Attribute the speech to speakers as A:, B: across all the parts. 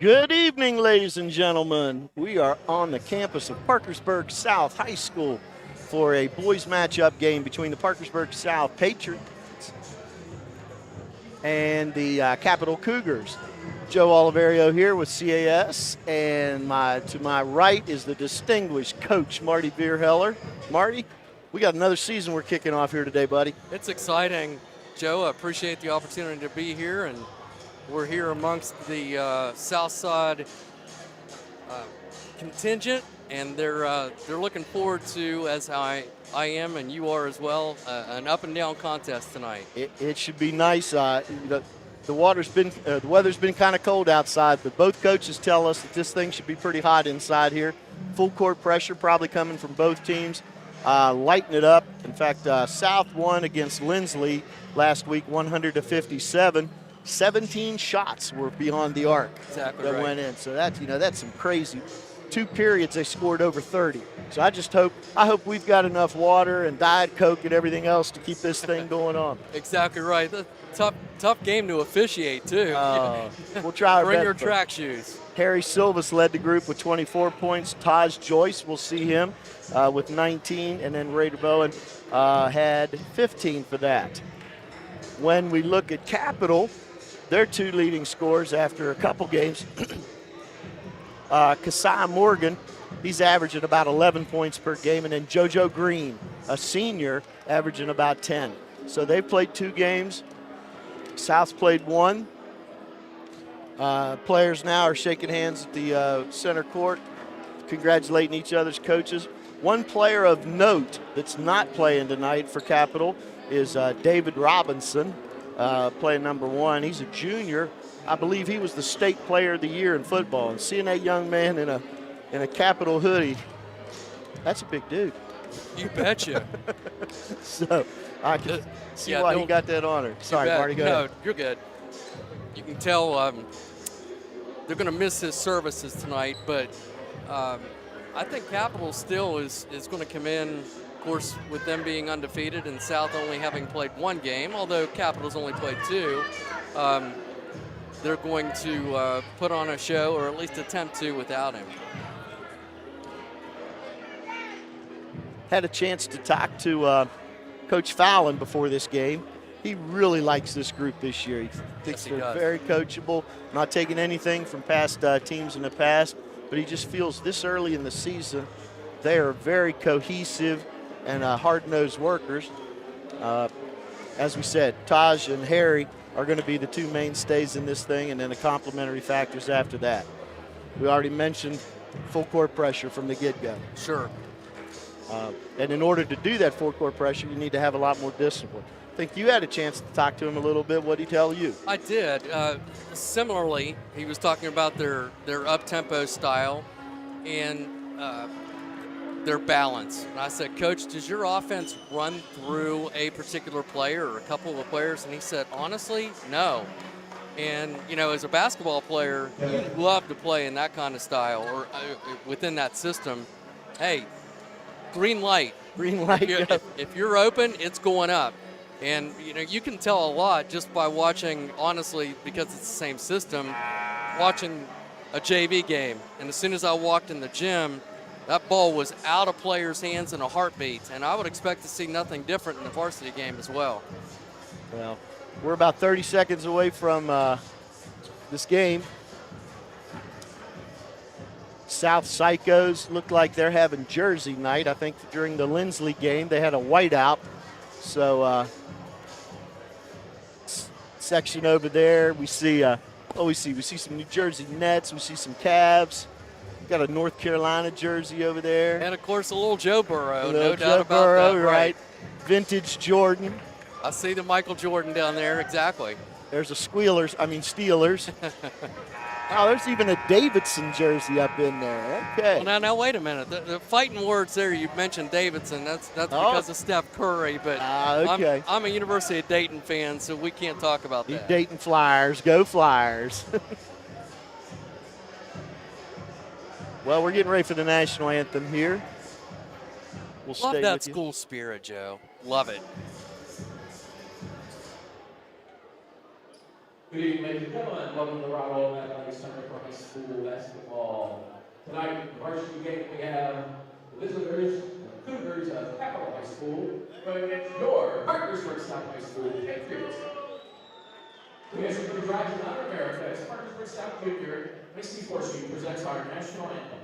A: Good evening, ladies and gentlemen. We are on the campus of Parkersburg South High School for a boys matchup game between the Parkersburg South Patriots and the Capital Cougars. Joe Oliverio here with CAS, and to my right is the distinguished coach, Marty Bierheller. Marty, we got another season we're kicking off here today, buddy.
B: It's exciting, Joe. I appreciate the opportunity to be here, and we're here amongst the Southside contingent, and they're looking forward to, as I am and you are as well, an up and down contest tonight.
A: It should be nice. The weather's been kind of cold outside, but both coaches tell us that this thing should be pretty hot inside here. Full court pressure probably coming from both teams. Lighten it up. In fact, South won against Lindsley last week, 100-57. 17 shots were beyond the arc that went in. So that's some crazy. 2 periods they scored over 30. So I hope we've got enough water and Diet Coke and everything else to keep this thing going on.
B: Exactly right. Tough game to officiate too.
A: We'll try our best.
B: Bring your track shoes.
A: Harry Silvas led the group with 24 points. Taj Joyce, we'll see him with 19, and then Raider Bowen had 15 for that. When we look at Capital, their 2 leading scorers after a couple games, Kasai Morgan, he's averaging about 11 points per game, and then JoJo Green, a senior, averaging about 10. So they've played 2 games. South's played 1. Players now are shaking hands at the center court, congratulating each other's coaches. One player of note that's not playing tonight for Capital is David Robinson, playing number 1. He's a junior. I believe he was the state player of the year in football. And seeing that young man in a Capital hoodie, that's a big dude.
B: You betcha.
A: So I can see why he got that honor. Sorry, Marty, go ahead.
B: No, you're good. You can tell they're going to miss his services tonight, but I think Capital still is going to come in, of course, with them being undefeated and South only having played 1 game, although Capital's only played 2. They're going to put on a show, or at least attempt to, without him.
A: Had a chance to talk to Coach Fallon before this game. He really likes this group this year. He thinks they're very coachable, not taking anything from past teams in the past, but he just feels this early in the season they are very cohesive and hard-nosed workers. As we said, Taj and Harry are going to be the 2 mainstays in this thing, and then the complementary factors after that. We already mentioned full court pressure from the get-go.
B: Sure.
A: And in order to do that full court pressure, you need to have a lot more discipline. I think you had a chance to talk to him a little bit. What did he tell you?
B: I did. Similarly, he was talking about their up-tempo style and their balance. And I said, Coach, does your offense run through a particular player or a couple of players? And he said, honestly, no. And, as a basketball player, you love to play in that kind of style or within that system. Hey, green light.
A: Green light.
B: If you're open, it's going up. And, you can tell a lot just by watching, honestly, because it's the same system, watching a JV game. And as soon as I walked in the gym, that ball was out of players' hands in a heartbeat. And I would expect to see nothing different in the varsity game as well.
A: Well, we're about 30 seconds away from this game. South Psychos look like they're having jersey night. I think during the Lindsley game they had a whiteout. So section over there, we see we see some New Jersey Nets, we see some Cavs. Got a North Carolina jersey over there.
B: And of course a little Joe Burrow, no doubt about that.
A: Right. Vintage Jordan.
B: I see the Michael Jordan down there, exactly.
A: There's a Steelers. Oh, there's even a Davidson jersey up in there. Okay.
B: Well, now wait a minute. The fighting words there, you mentioned Davidson. That's because of Steph Curry. But
A: okay.
B: I'm a University of Dayton fan, so we can't talk about that.
A: Dayton Flyers. Go Flyers. Well, we're getting ready for the national anthem here. We'll
B: Love
A: stay
B: that
A: with you.
B: school spirit, Joe. Love it.
C: Good evening, ladies and gentlemen. Welcome to the Rockville Athletic Center for High School basketball. Tonight, in the varsity game, we have the visitors, the Cougars of Capital High School, going against your Parkersburg South High School Patriots. We ask you to drive to Latin America as Parkersburg South Junior Macy Forsey presents our national anthem.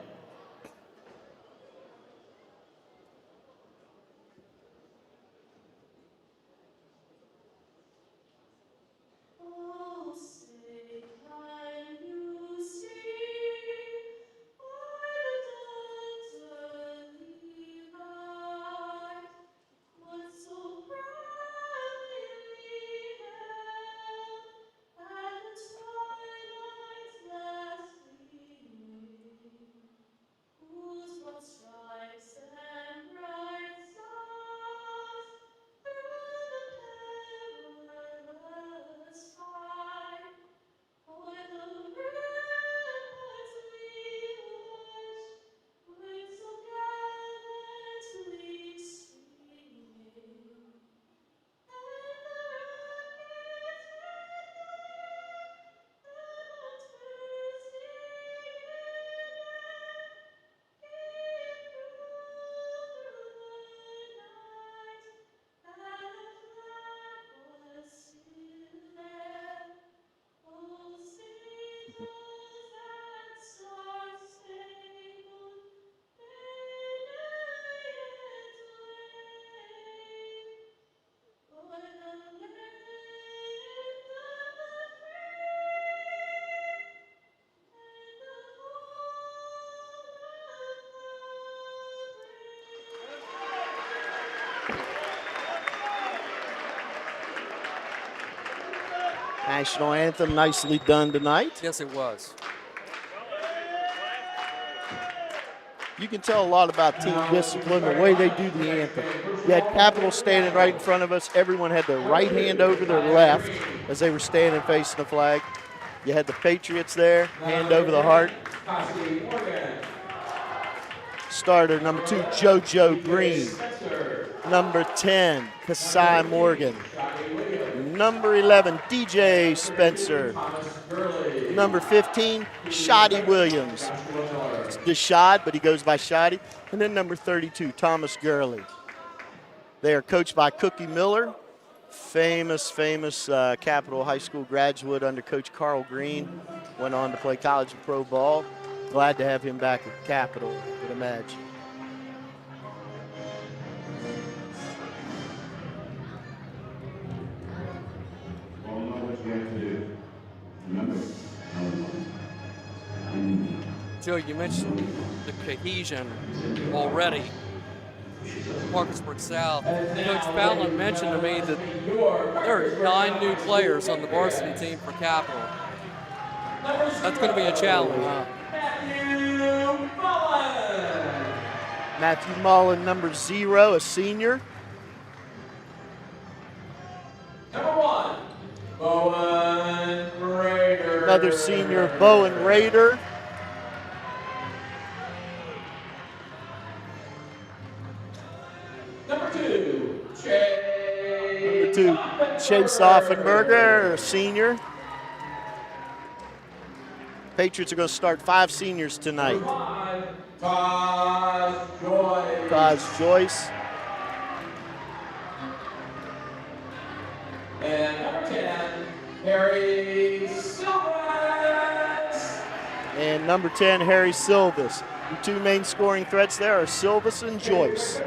A: National anthem nicely done tonight.
B: Yes, it was.
A: You can tell a lot about team discipline, the way they do the anthem. You had Capital standing right in front of us. Everyone had their right hand over their left as they were standing facing the flag. You had the Patriots there, hand over the heart. Starter number 2, JoJo Green. Number 10, Kasai Morgan. Number 11, DJ Spencer. Number 15, Shoddy Williams. It's Deshad, but he goes by Shoddy. And then number 32, Thomas Gurley. They are coached by Cookie Miller, famous Capital High School graduate under Coach Carl Green. Went on to play college and pro ball. Glad to have him back at Capital, I would imagine.
B: Joe, you mentioned the cohesion already. Parkersburg South. Coach Fallon mentioned to me that there are 9 new players on the varsity team for Capital. That's going to be a challenge.
A: Matthew Mullen, number 0, a senior.
C: Number 1, Bowen Raider.
A: Another senior, Bowen Raider.
C: Number 2,
A: Chase Offenberger, a senior. Patriots are going to start 5 seniors tonight. Taj Joyce.
C: And number 10, Harry Silvas.
A: And number 10, Harry Silvas. The 2 main scoring threats there are Silvas and Joyce.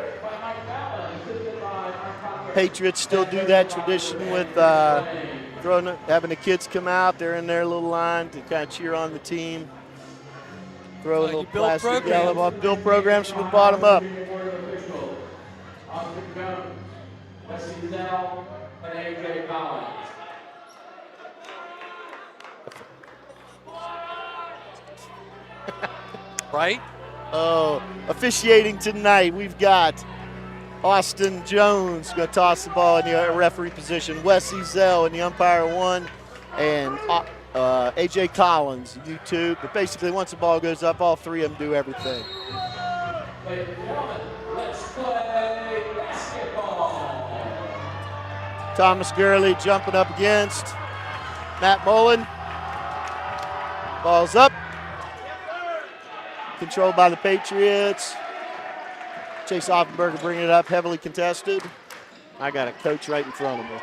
A: Patriots still do that tradition with having the kids come out. They're in their little line to kind of cheer on the team. Throw a little plastic yellow ball. Build programs from the bottom up.
B: Right?
A: Oh, officiating tonight, we've got Austin Jones going to toss the ball in the referee position. Wes Ezell in the umpire 1, and A.J. Collins, U2. But basically, once the ball goes up, all 3 of them do everything.
C: Ladies and gentlemen, let's play basketball.
A: Thomas Gurley jumping up against Matt Mullen. Ball's up. Controlled by the Patriots. Chase Offenberger bringing it up, heavily contested. I got a coach right in front of me.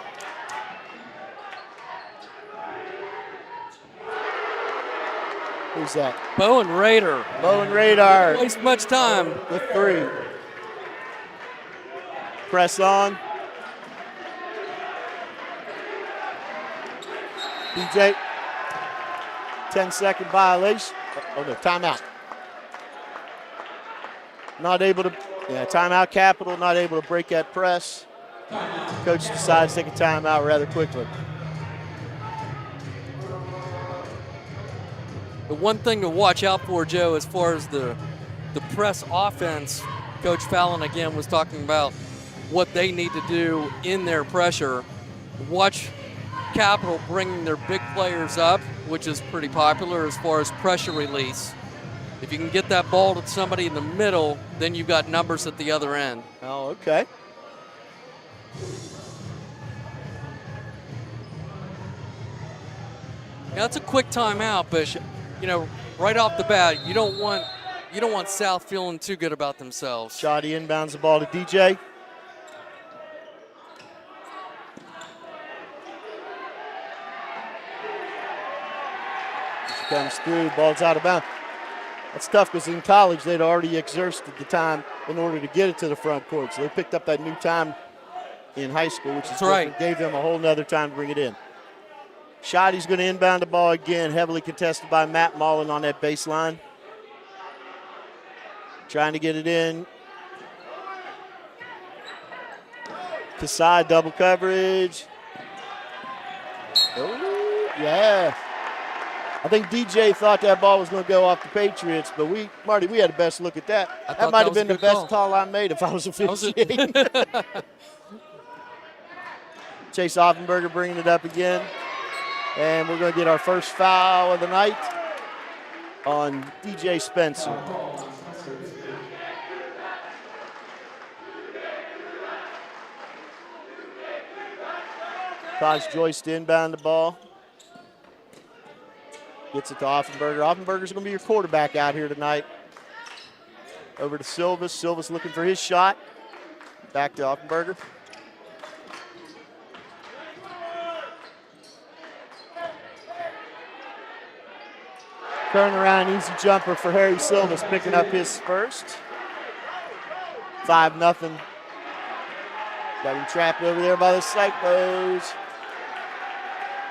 A: Who's that?
B: Bowen Raider.
A: Bowen Radar.
B: Don't waste much time.
A: With 3. Press on. DJ. 10-second violation. Oh no, timeout. Not able to, timeout Capital, not able to break that press. Coach decides to take a timeout rather quickly.
B: The one thing to watch out for, Joe, as far as the press offense, Coach Fallon again was talking about what they need to do in their pressure. Watch Capital bringing their big players up, which is pretty popular as far as pressure release. If you can get that ball to somebody in the middle, then you've got numbers at the other end.
A: Oh, okay.
B: Now, that's a quick timeout, but right off the bat, you don't want South feeling too good about themselves.
A: Shoddy inbounds the ball to DJ. Comes through, ball's out of bounds. That's tough because in college they'd already exerted the time in order to get it to the front court. So they picked up that new time in high school, which is
B: right.
A: Gave them a whole nother time to bring it in. Shoddy's going to inbound the ball again, heavily contested by Matt Mullen on that baseline. Trying to get it in. To side, double coverage. Oh, yeah. I think DJ thought that ball was going to go off the Patriots, but Marty, we had the best look at that. That might have been the best call I made if I was officiating. Chase Offenberger bringing it up again. And we're going to get our first foul of the night on DJ Spencer. Taj Joyce to inbound the ball. Gets it to Offenberger. Offenberger's going to be your quarterback out here tonight. Over to Silvas. Silvas looking for his shot. Back to Offenberger. Turnaround, easy jumper for Harry Silvas, picking up his first. 5-0. Got him trapped over there by the Cyclos.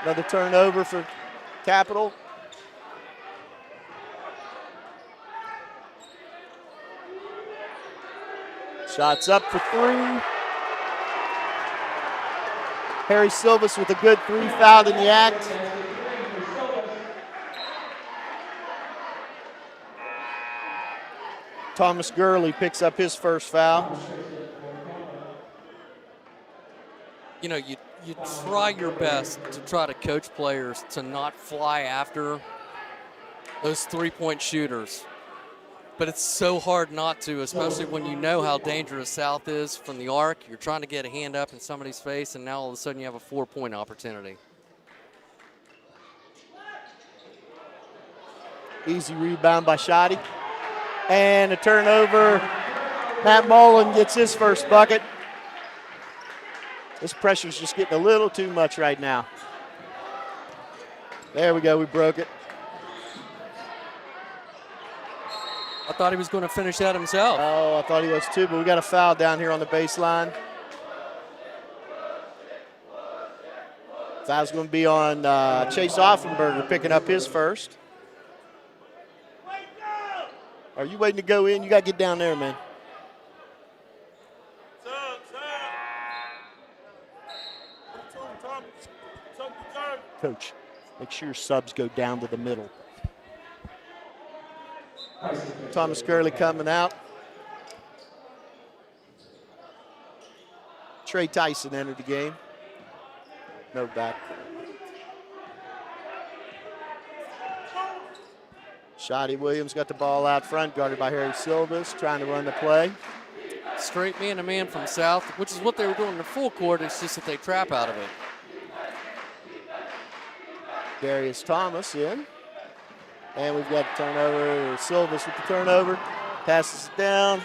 A: Another turnover for Capital. Shots up for 3. Harry Silvas with a good 3, fouled in the act. Thomas Gurley picks up his first foul.
B: You try your best to try to coach players to not fly after those three-point shooters. But it's so hard not to, especially when you know how dangerous South is from the arc. You're trying to get a hand up in somebody's face, and now all of a sudden you have a 4-point opportunity.
A: Easy rebound by Shoddy. And a turnover. Matt Mullen gets his first bucket. This pressure's just getting a little too much right now. There we go, we broke it.
B: I thought he was going to finish that himself.
A: Oh, I thought he was too, but we got a foul down here on the baseline. Foul's going to be on Chase Offenberger, picking up his first. Are you waiting to go in? You got to get down there, man. Coach, make sure your subs go down to the middle. Thomas Gurley coming out. Trey Tyson entered the game. No back. Shoddy Williams got the ball out front, guarded by Harry Silvas, trying to run the play.
B: Straight man-to-man from South, which is what they were doing in the full court. It's just that they trap out of it.
A: Darius Thomas in. And we've got the turnover. Silvas with the turnover. Passes it down.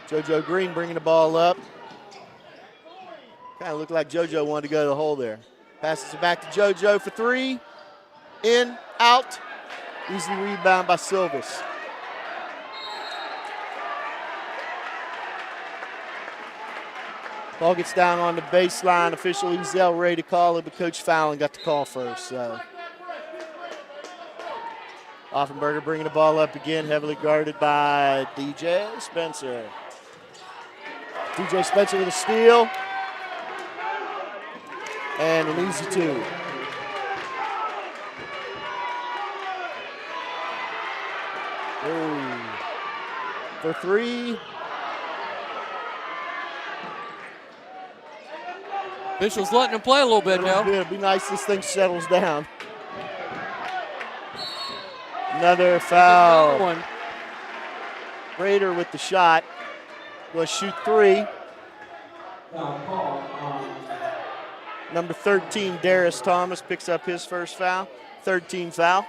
A: JoJo Green bringing the ball up. Kind of looked like JoJo wanted to go to the hole there. Passes it back to JoJo for three. In, out. Easy rebound by Silvas. Ball gets down on the baseline. Official Ezel ready to call it, but Coach Fallon got the call first. So Offenberger bringing the ball up again, heavily guarded by DJ Spencer. DJ Spencer with a steal. And an easy two. Ooh. For three.
B: Officials letting him play a little bit now.
A: It'd be nice this thing settles down. Another foul.
B: Another one.
A: Raider with the shot. Will shoot three. Number 13, Darius Thomas, picks up his first foul. 13 foul.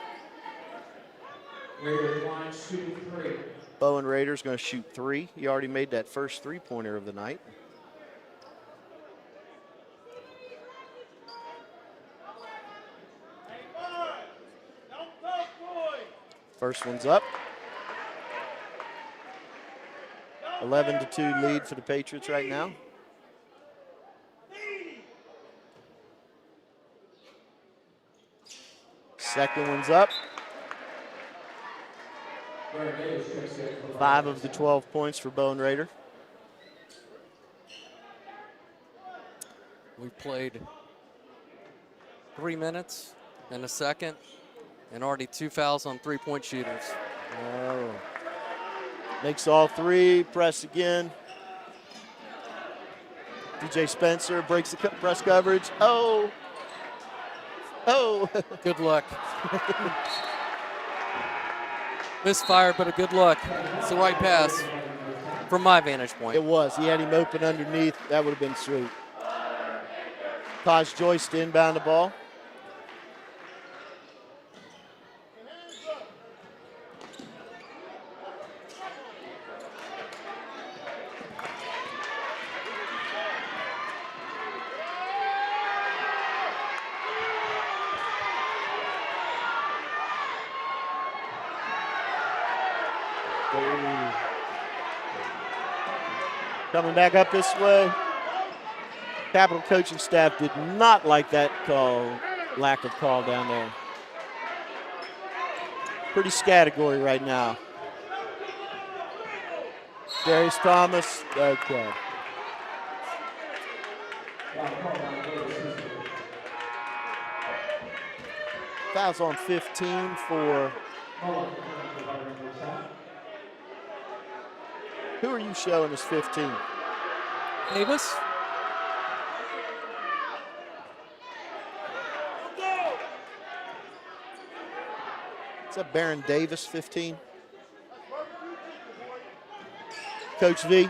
A: Bowen Raiders going to shoot three. He already made that first three-pointer of the night. First one's up. 11-2 lead for the Patriots right now. Second one's up. 5 of the 12 points for Bowen Raider.
B: We played 3 minutes and a second, and already 2 fouls on three-point shooters.
A: Oh. Makes all three, press again. DJ Spencer breaks the press coverage. Oh. Oh.
B: Good luck. Misfire, but a good look. It's the right pass from my vantage point.
A: It was. He had him open underneath. That would have been sweet. Taj Joyce to inbound the ball. Coming back up this way. Capital coaching staff did not like that call, lack of call down there. Pretty scattergory right now. Darius Thomas, okay. Fouls on 15 for. Who are you showing as 15?
B: Davis.
A: Is that Baron Davis, 15? Coach V,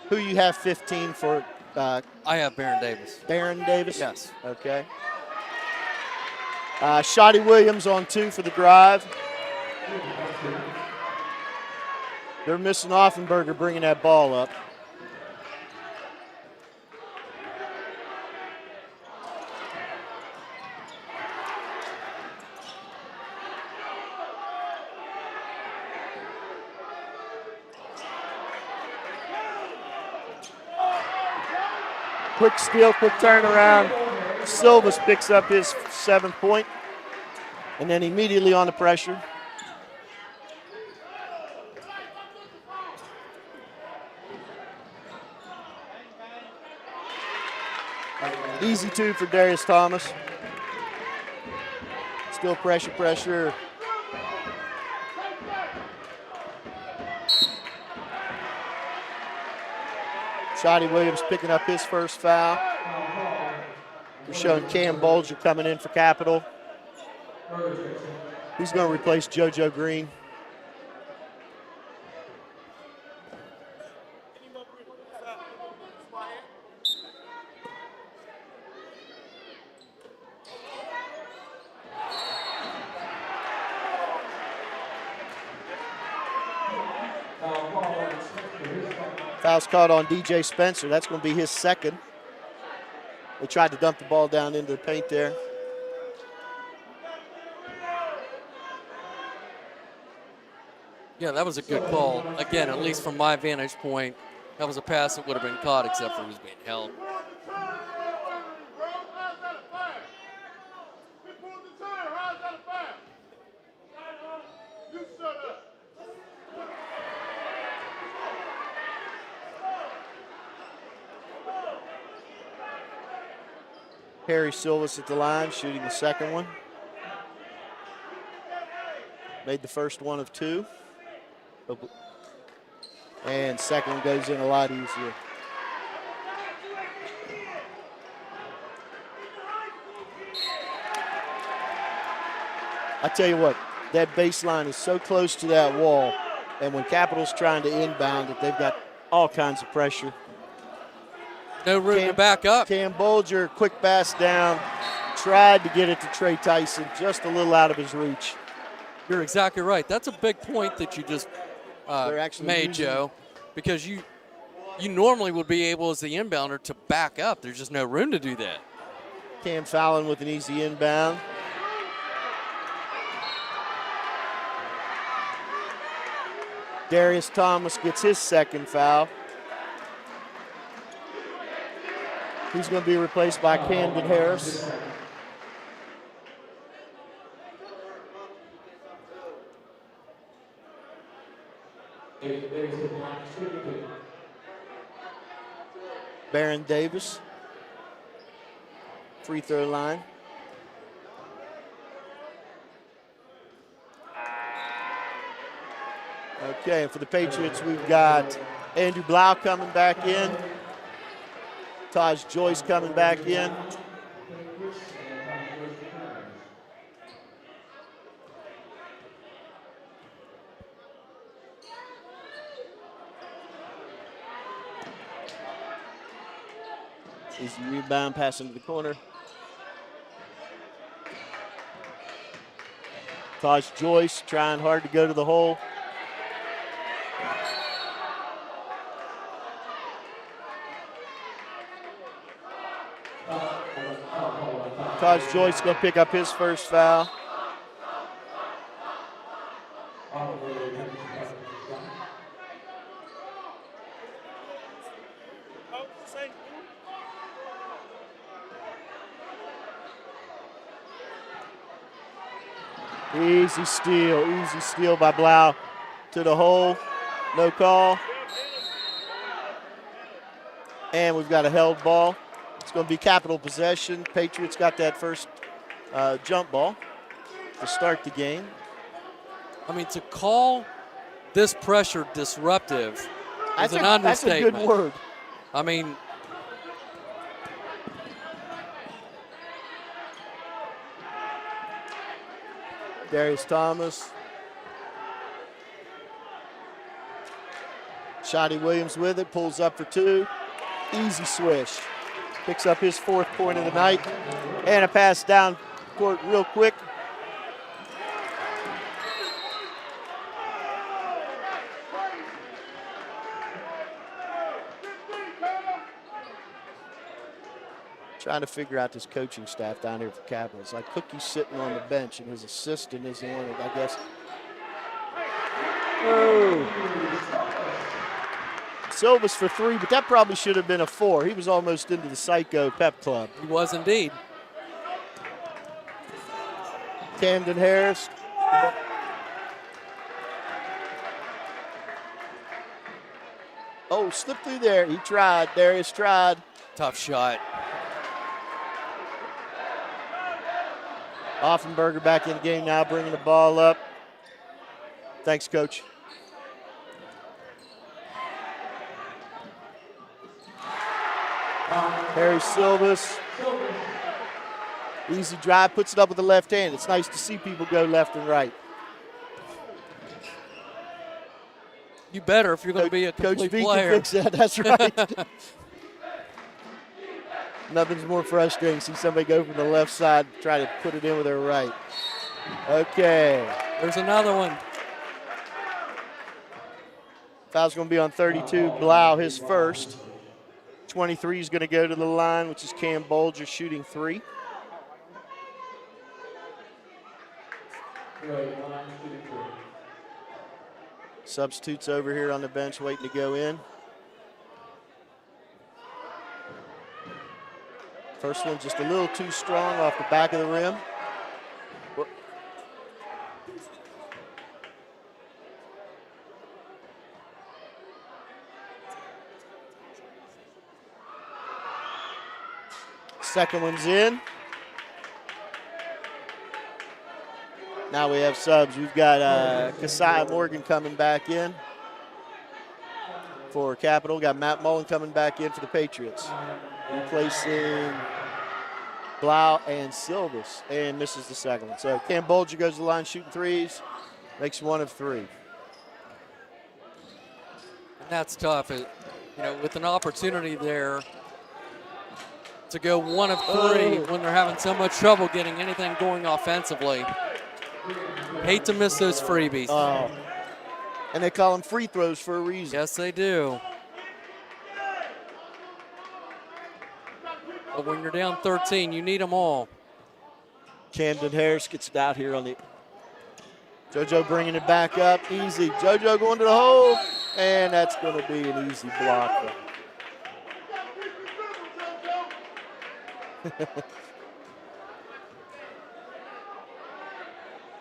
A: who you have 15 for?
B: I have Baron Davis.
A: Baron Davis?
B: Yes.
A: Okay. Shotty Williams on 2 for the drive. They're missing Offenberger bringing that ball up. Quick steal, quick turnaround. Silvas picks up his 7th point, and then immediately on the pressure. Easy 2 for Darius Thomas. Still pressure, pressure. Shotty Williams picking up his first foul. We're showing Cam Bolger coming in for Capital. He's going to replace JoJo Green. Foul's caught on DJ Spencer. That's going to be his second. They tried to dump the ball down into the paint there.
B: Yeah, that was a good call. Again, at least from my vantage point, that was a pass that would have been caught except for it was being held.
A: Harry Silvas at the line, shooting the second one. Made the first one of two. And second one goes in a lot easier. I tell you what, that baseline is so close to that wall, and when Capital's trying to inbound it, they've got all kinds of pressure.
B: No room to back up.
A: Cam Bolger, quick pass down, tried to get it to Trey Tyson, just a little out of his reach.
B: You're exactly right. That's a big point that you just made, Joe, because you normally would be able, as the inbounder, to back up. There's just no room to do that.
A: Cam Fallon with an easy inbound. Darius Thomas gets his second foul. He's going to be replaced by Camden Harris. Baron Davis, free throw line. Okay, and for the Patriots, we've got Andrew Blau coming back in. Taj Joyce coming back in. Easy rebound, pass into the corner. Taj Joyce trying hard to go to the hole. Taj Joyce going to pick up his first foul. Easy steal by Blau to the hole. No call. And we've got a held ball. It's going to be Capital possession. Patriots got that first jump ball to start the game.
B: I mean, to call this pressure disruptive is an understatement.
A: That's a good word.
B: I mean,
A: Darius Thomas. Shotty Williams with it, pulls up for two. Easy swish. Picks up his fourth point of the night. And a pass down court real quick. Trying to figure out this coaching staff down here for Capital. It's like Cookie's sitting on the bench and his assistant is in it, I guess. Oh. Silvas for three, but that probably should have been a four. He was almost into the Psycho Pep Club.
B: He was indeed.
A: Camden Harris. Oh, slipped through there. He tried. Darius tried.
B: Tough shot.
A: Offenberger back in the game now, bringing the ball up. Thanks, Coach. Harry Silvas. Easy drive, puts it up with the left hand. It's nice to see people go left and right.
B: You better if you're going to be a complete
A: Coach B
B: player.
A: can fix that, that's right. Nothing's more frustrating. See somebody go from the left side, try to put it in with their right. Okay.
B: There's another one.
A: Foul's going to be on 32, Blau, his first. 23 is going to go to the line, which is Cam Bolger shooting 3. Substitutes over here on the bench waiting to go in. First one just a little too strong off the back of the rim. Second one's in. Now we have subs. We've got Kasai Morgan coming back in for Capital. Got Matt Mullen coming back in for the Patriots. Replacing Blau and Silvas, and misses the second one. So Cam Bolger goes to the line shooting threes, makes 1 of 3.
B: And that's tough. With an opportunity there to go 1 of 3 when they're having so much trouble getting anything going offensively. Hate to miss those freebies.
A: And they call them free throws for a reason.
B: Yes, they do. But when you're down 13, you need them all.
A: Camden Harris gets it out here on the. JoJo bringing it back up, easy. JoJo going to the hole, and that's going to be an easy block.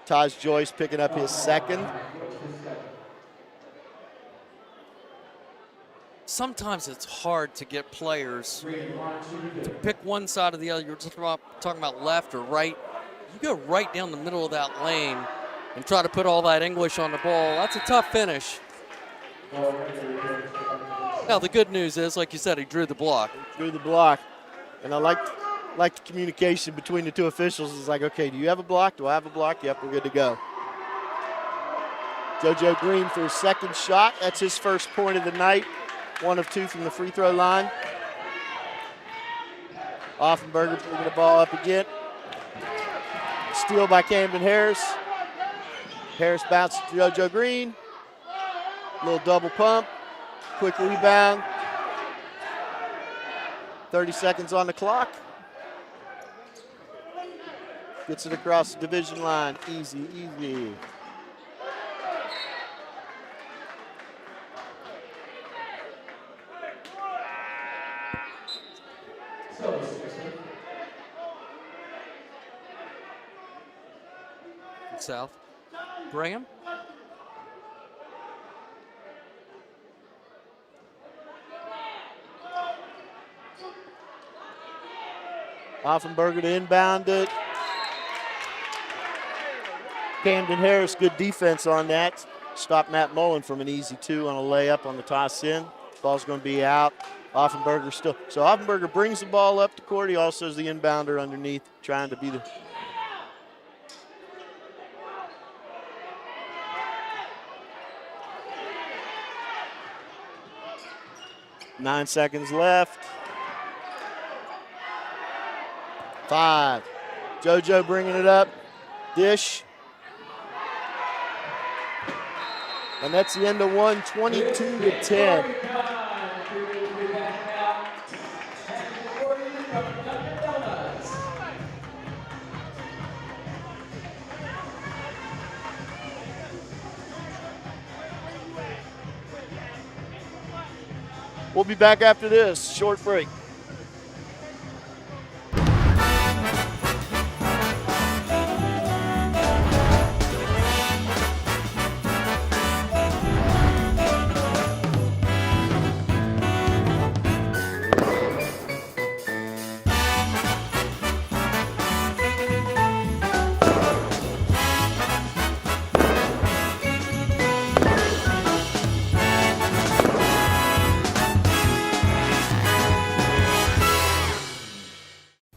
A: Taj Joyce picking up his second.
B: Sometimes it's hard to get players to pick one side or the other. You're just talking about left or right. You go right down the middle of that lane and try to put all that English on the ball. That's a tough finish. Now, the good news is, like you said, he drew the block.
A: Drew the block. And I like the communication between the two officials. It's like, okay, do you have a block? Do I have a block? Yep, we're good to go. JoJo Green for his second shot. That's his first point of the night. 1 of 2 from the free throw line. Offenberger bringing the ball up again. Steal by Camden Harris. Harris bounces to JoJo Green. Little double pump. Quick rebound. 30 seconds on the clock. Gets it across the division line. Easy, easy.
B: South. Graham.
A: Offenberger to inbound it. Camden Harris, good defense on that. Stopped Matt Mullen from an easy 2 on a layup on the toss in. Ball's going to be out. Offenberger still. So Offenberger brings the ball up the court. He also is the inbounder underneath, trying to be the. Nine seconds left. 5. JoJo bringing it up. Dish. And that's the end of one, 22-10. We'll be back after this short break.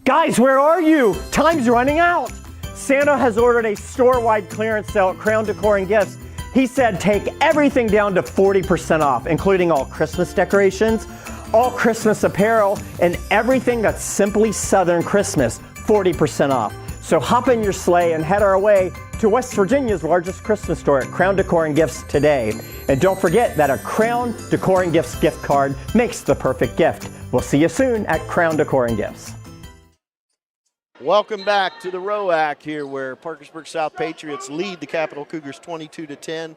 D: Guys, where are you? Time's running out. Santa has ordered a store-wide clearance sale at Crown Decor and Gifts. He said take everything down to 40% off, including all Christmas decorations, all Christmas apparel, and everything that's simply Southern Christmas, 40% off. So hop in your sleigh and head our way to West Virginia's largest Christmas store at Crown Decor and Gifts today. And don't forget that a Crown Decor and Gifts gift card makes the perfect gift. We'll see you soon at Crown Decor and Gifts.
A: Welcome back to the ROAC here, where Parkersburg South Patriots lead the Capital Cougars 22-10.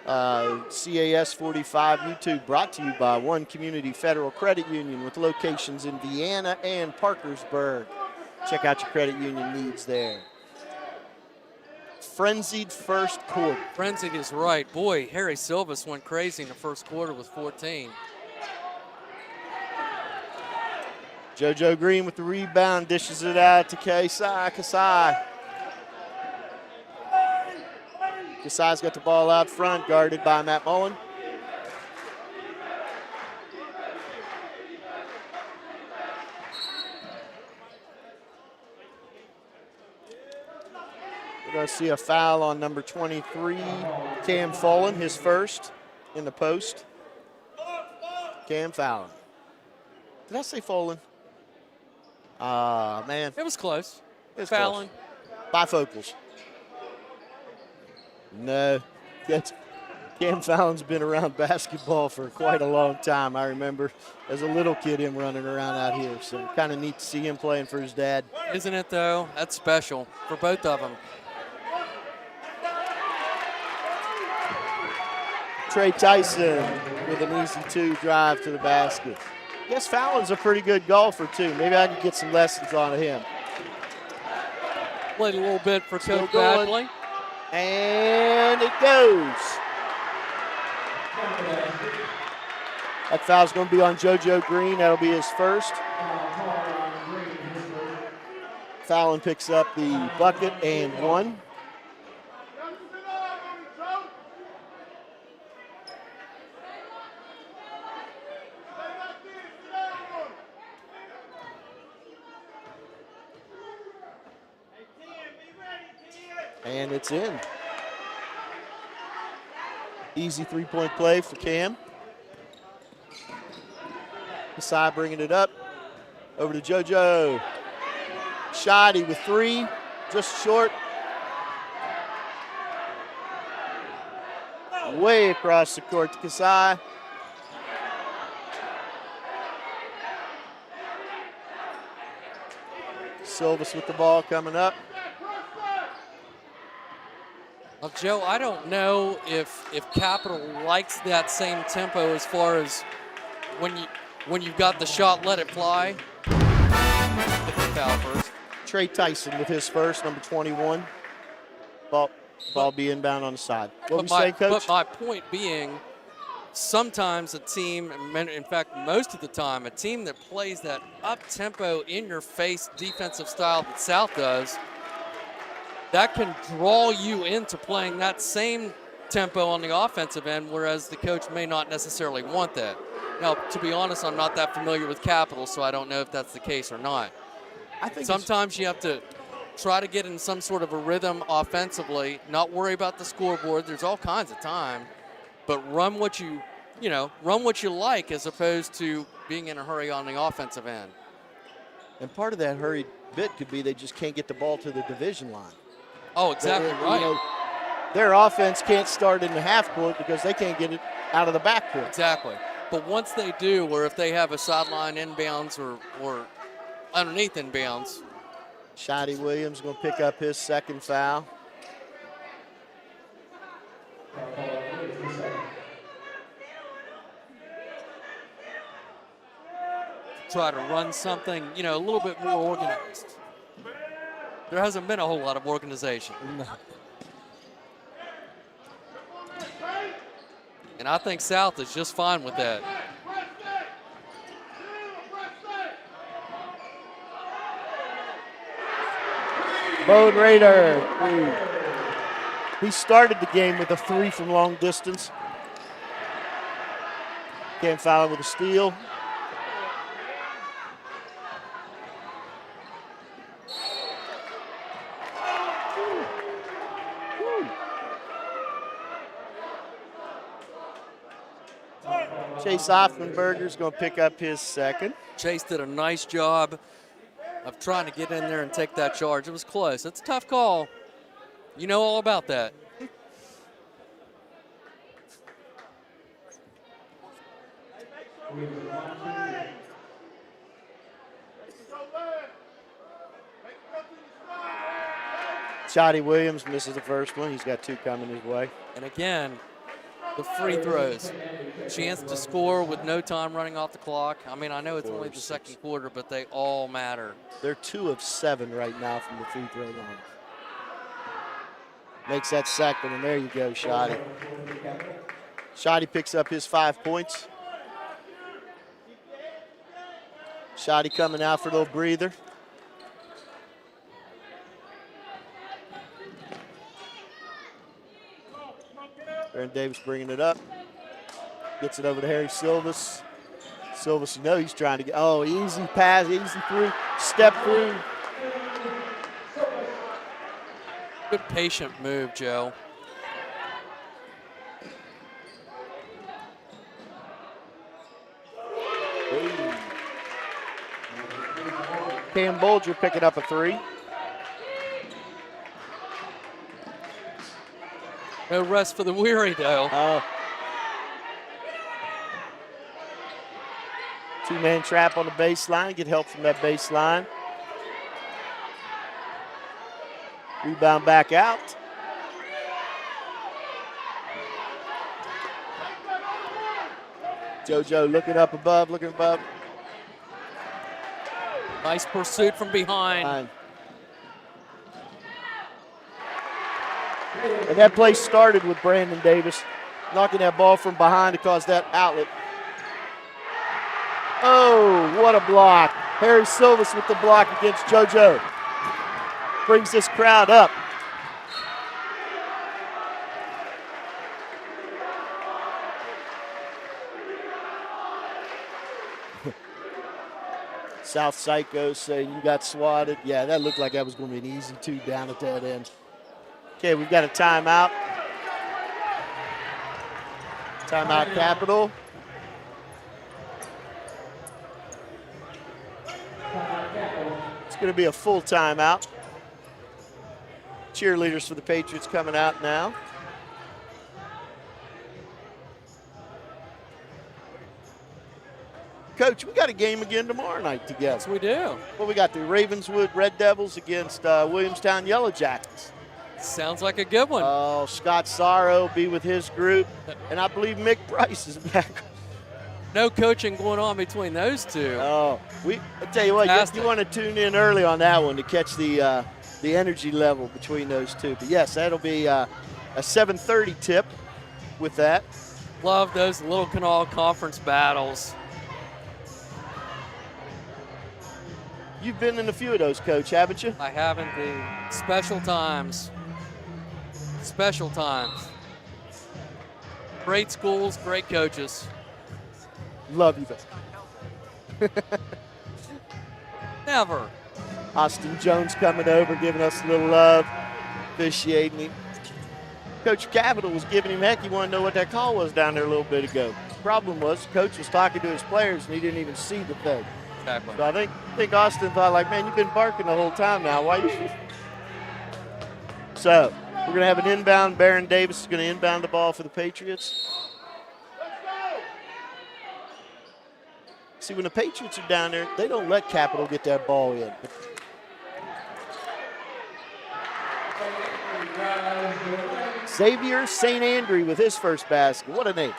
A: CAS 45 YouTube brought to you by One Community Federal Credit Union with locations in Vienna and Parkersburg. Check out your credit union needs there. Frenzied first quarter.
B: Frenzied is right. Boy, Harry Silvas went crazy in the first quarter with 14.
A: JoJo Green with the rebound, dishes it out to Kasai. Kasai's got the ball out front, guarded by Matt Mullen. We're going to see a foul on number 23, Cam Follen, his first in the post. Cam fouling. Did I say Follen? Man.
B: It was close.
A: It's
B: fouling.
A: Bifocals. No. Cam Fallon's been around basketball for quite a long time. I remember as a little kid him running around out here. So kind of neat to see him playing for his dad.
B: Isn't it, though? That's special for both of them.
A: Trey Tyson with an easy 2 drive to the basket. I guess Fallon's a pretty good golfer, too. Maybe I could get some lessons on him.
B: Played a little bit for Coach Badley.
A: And it goes. That foul's going to be on JoJo Green. That'll be his first. Fallon picks up the bucket and 1. And it's in. Easy 3-point play for Cam. Kasai bringing it up. Over to JoJo. Shoddy with 3, just short. Way across the court to Kasai. Silvas with the ball coming up.
B: Well, Joe, I don't know if Capital likes that same tempo as far as when you've got the shot, let it fly. Foul first.
A: Trey Tyson with his first, number 21. Ball be inbound on the side. What we say, Coach?
B: But my point being, sometimes a team, in fact, most of the time, a team that plays that up-tempo, in-your-face defensive style that South does, that can draw you into playing that same tempo on the offensive end, whereas the coach may not necessarily want that. Now, to be honest, I'm not that familiar with Capital, so I don't know if that's the case or not.
A: I think
B: sometimes you have to try to get in some sort of a rhythm offensively, not worry about the scoreboard. There's all kinds of time, but run what you like as opposed to being in a hurry on the offensive end.
A: And part of that hurried bit could be they just can't get the ball to the division line.
B: Oh, exactly right.
A: You know, their offense can't start in the half court because they can't get it out of the back court.
B: Exactly. But once they do, or if they have a sideline inbounds or underneath inbounds.
A: Shotty Williams going to pick up his second foul.
B: Try to run something, a little bit more organized. There hasn't been a whole lot of organization.
A: No.
B: And I think South is just fine with that.
A: Bode Raider. He started the game with a 3 from long distance. Cam Fallon with a steal. Chase Offenberger's going to pick up his second.
B: Chase did a nice job of trying to get in there and take that charge. It was close. It's a tough call. You know all about that.
A: Shotty Williams misses the first one. He's got 2 coming his way.
B: And again, the free throws. Chance to score with no time running off the clock. I mean, I know it's only the second quarter, but they all matter.
A: They're 2 of 7 right now from the free throw line. Makes that second, and there you go, Shotty. Shotty picks up his 5 points. Shotty coming out for a little breather. Aaron Davis bringing it up. Gets it over to Harry Silvas. Silvas, you know he's trying to get, oh, easy pass, easy through, step through.
B: Good patient move, Joe.
A: Cam Bolger picking up a 3.
B: No rest for the weary, though.
A: 2-man trap on the baseline. Get help from that baseline. Rebound back out. JoJo looking up above, looking above.
B: Nice pursuit from behind.
A: And that play started with Brandon Davis knocking that ball from behind to cause that outlet. Oh, what a block. Harry Silvas with the block against JoJo. Brings this crowd up. South Psycho saying you got swatted. Yeah, that looked like that was going to be an easy 2 down at that end. Okay, we've got a timeout. Timeout, Capital. It's going to be a full timeout. Cheerleaders for the Patriots coming out now. Coach, we got a game again tomorrow night together.
B: Yes, we do.
A: Well, we got the Ravenswood Red Devils against Williamstown Yellow Jackets.
B: Sounds like a good one.
A: Oh, Scott Sorrow will be with his group, and I believe Mick Price is back.
B: No coaching going on between those two.
A: Oh, I tell you what, you want to tune in early on that one to catch the energy level between those two. But yes, that'll be a 7:30 tip with that.
B: Love those Little Canal Conference battles.
A: You've been in a few of those, Coach, haven't you?
B: I have indeed. Special times. Special times. Great schools, great coaches.
A: Love you, though.
B: Never.
A: Austin Jones coming over, giving us a little love, officiating him. Coach Capital was giving him heck. He wanted to know what that call was down there a little bit ago. Problem was, Coach was talking to his players, and he didn't even see the thing.
B: Exactly.
A: So I think Austin thought, like, man, you've been barking the whole time now. Why you? So we're going to have an inbound. Baron Davis is going to inbound the ball for the Patriots. See, when the Patriots are down there, they don't let Capital get that ball in. Xavier St. Andre with his first basket. What a name.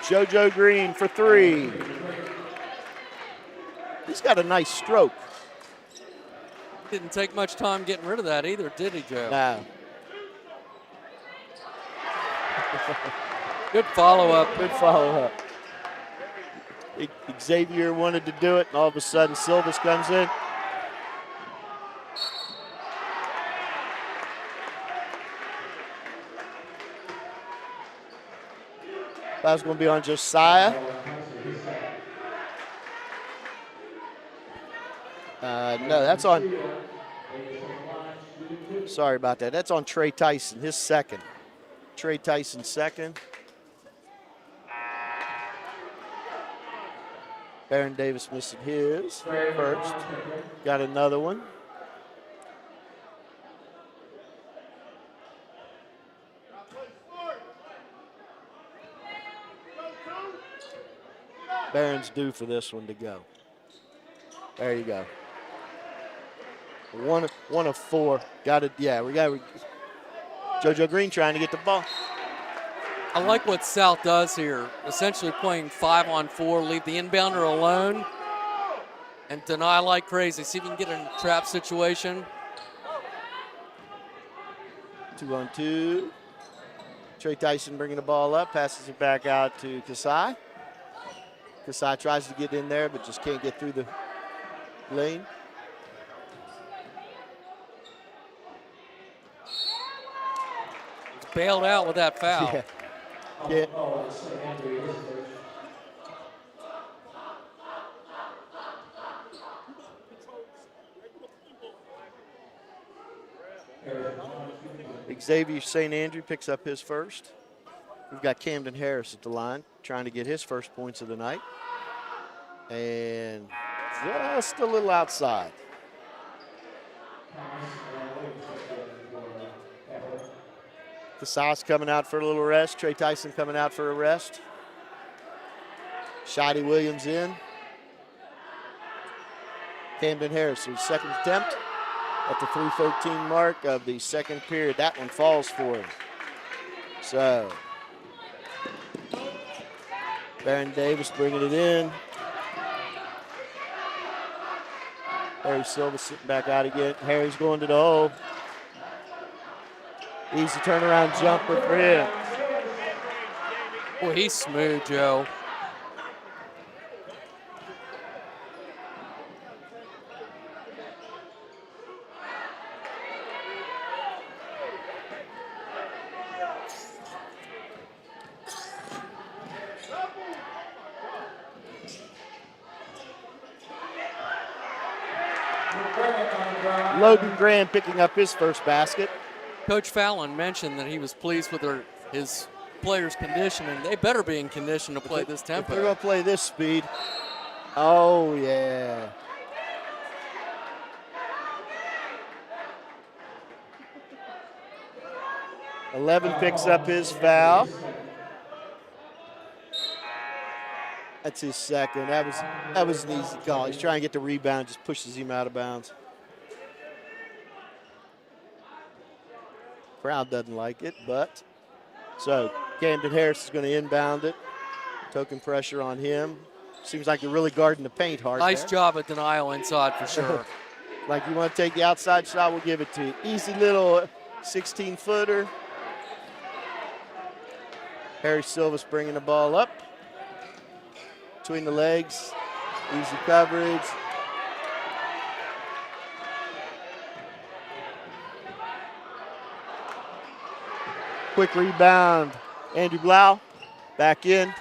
A: JoJo Green for 3. He's got a nice stroke.
B: Didn't take much time getting rid of that either, did he, Joe?
A: No.
B: Good follow-up.
A: Good follow-up. Xavier wanted to do it, and all of a sudden Silvas comes in. That's going to be on Josiah. No, that's on. Sorry about that. That's on Trey Tyson, his second. Trey Tyson second. Baron Davis missing his first. Got another one. Barron's due for this one to go. There you go. One of four. Got it. Yeah, we got JoJo Green trying to get the ball.
B: I like what South does here. Essentially playing 5-on-4, leave the inbounder alone and deny like crazy. See if you can get in a trap situation.
A: 2-on-2. Trey Tyson bringing the ball up, passes it back out to Kasai. Kasai tries to get in there, but just can't get through the lane.
B: He's bailed out with that foul.
A: Yeah. Yeah. Xavier St. Andrew picks up his first. We've got Camden Harris at the line trying to get his first points of the night. And just a little outside. Kasai's coming out for a little rest. Trey Tyson coming out for a rest. Shotty Williams in. Camden Harris, his second attempt at the 3:13 mark of the second period. That one falls for him. So, Baron Davis bringing it in. Harry Silva sitting back out again. Harry's going to the hole. Easy turnaround jumper for him.
B: Boy, he's smooth, Joe.
A: Logan Graham picking up his first basket.
B: Coach Fallon mentioned that he was pleased with his players' condition, and they better be in condition to play this tempo.
A: If they're going to play this speed. Oh, yeah. Eleven picks up his foul. That's his second. That was an easy call. He's trying to get the rebound, just pushes him out of bounds. Crowd doesn't like it, but so Camden Harris is going to inbound it. Token pressure on him. Seems like you're really guarding the paint hard.
B: Nice
A: there.
B: job at denial inside for sure.
A: Like you want to take the outside shot, we'll give it to you. Easy little 16-footer. Harry Silva's bringing the ball up. Between the legs, easy coverage. Quick rebound, Andrew Blau, back in.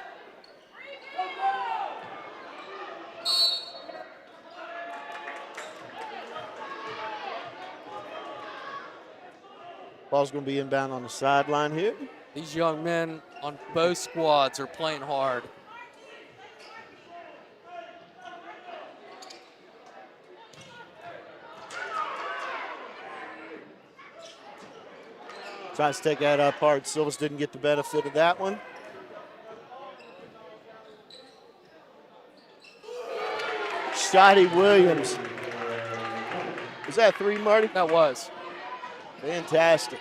A: Ball's going to be inbound on the sideline here.
B: These young men on both squads are playing hard.
A: Tries to take that up hard. Silvas didn't get the benefit of that one. Shotty Williams. Was that three, Marty?
B: That was.
A: Fantastic.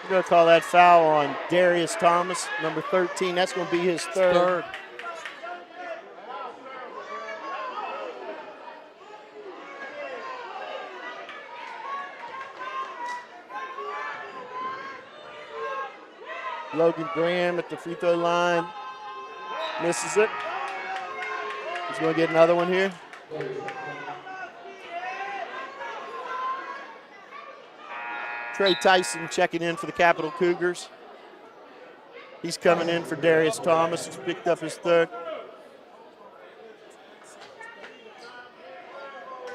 A: We're going to call that foul on Darius Thomas, number 13. That's going to be his third. Logan Graham at the free throw line. Misses it. He's going to get another one here. Trey Tyson checking in for the Capital Cougars. He's coming in for Darius Thomas. He's picked up his third.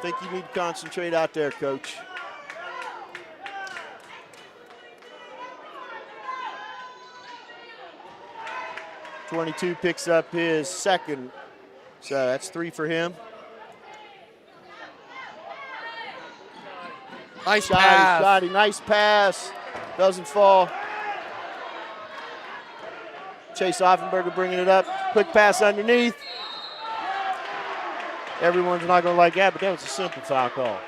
A: think you need to concentrate out there, Coach. .22 picks up his second, so that's 3 for him.
B: Nice pass.
A: Shotty, nice pass. Doesn't fall. Chase Offenberger bringing it up. Quick pass underneath. Everyone's not going to like that, but that was a simple foul call.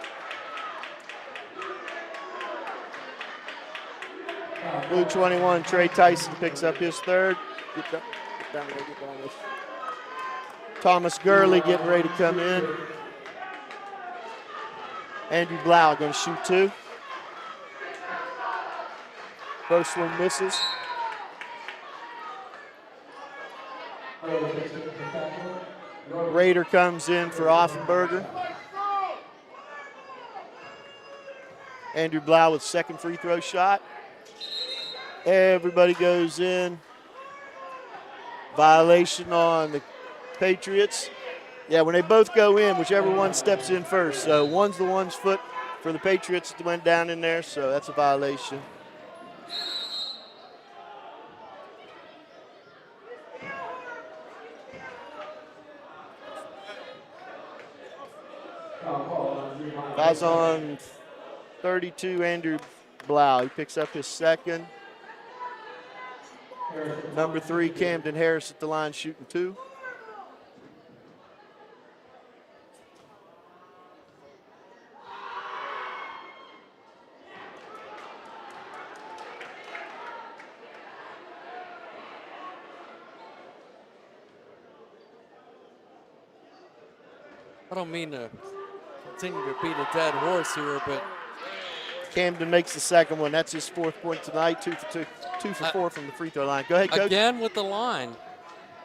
A: Blue 21, Trey Tyson picks up his third. Get down there, get down there. Thomas Gurley getting ready to come in. Andrew Blau going to shoot 2. First one misses. Raider comes in for Offenberger. Andrew Blau with second free throw shot. Everybody goes in. Violation on the Patriots. Yeah, when they both go in, whichever one steps in first. So one's the one's foot for the Patriots that went down in there, so that's a violation. Guys on 32, Andrew Blau. He picks up his second. Number 3, Camden Harris at the line shooting 2.
B: I don't mean to continue to beat a dead horse here, but
A: Camden makes the second one. That's his 4th point tonight. 2 for 4 from the free throw line. Go ahead, Coach.
B: Again with the line.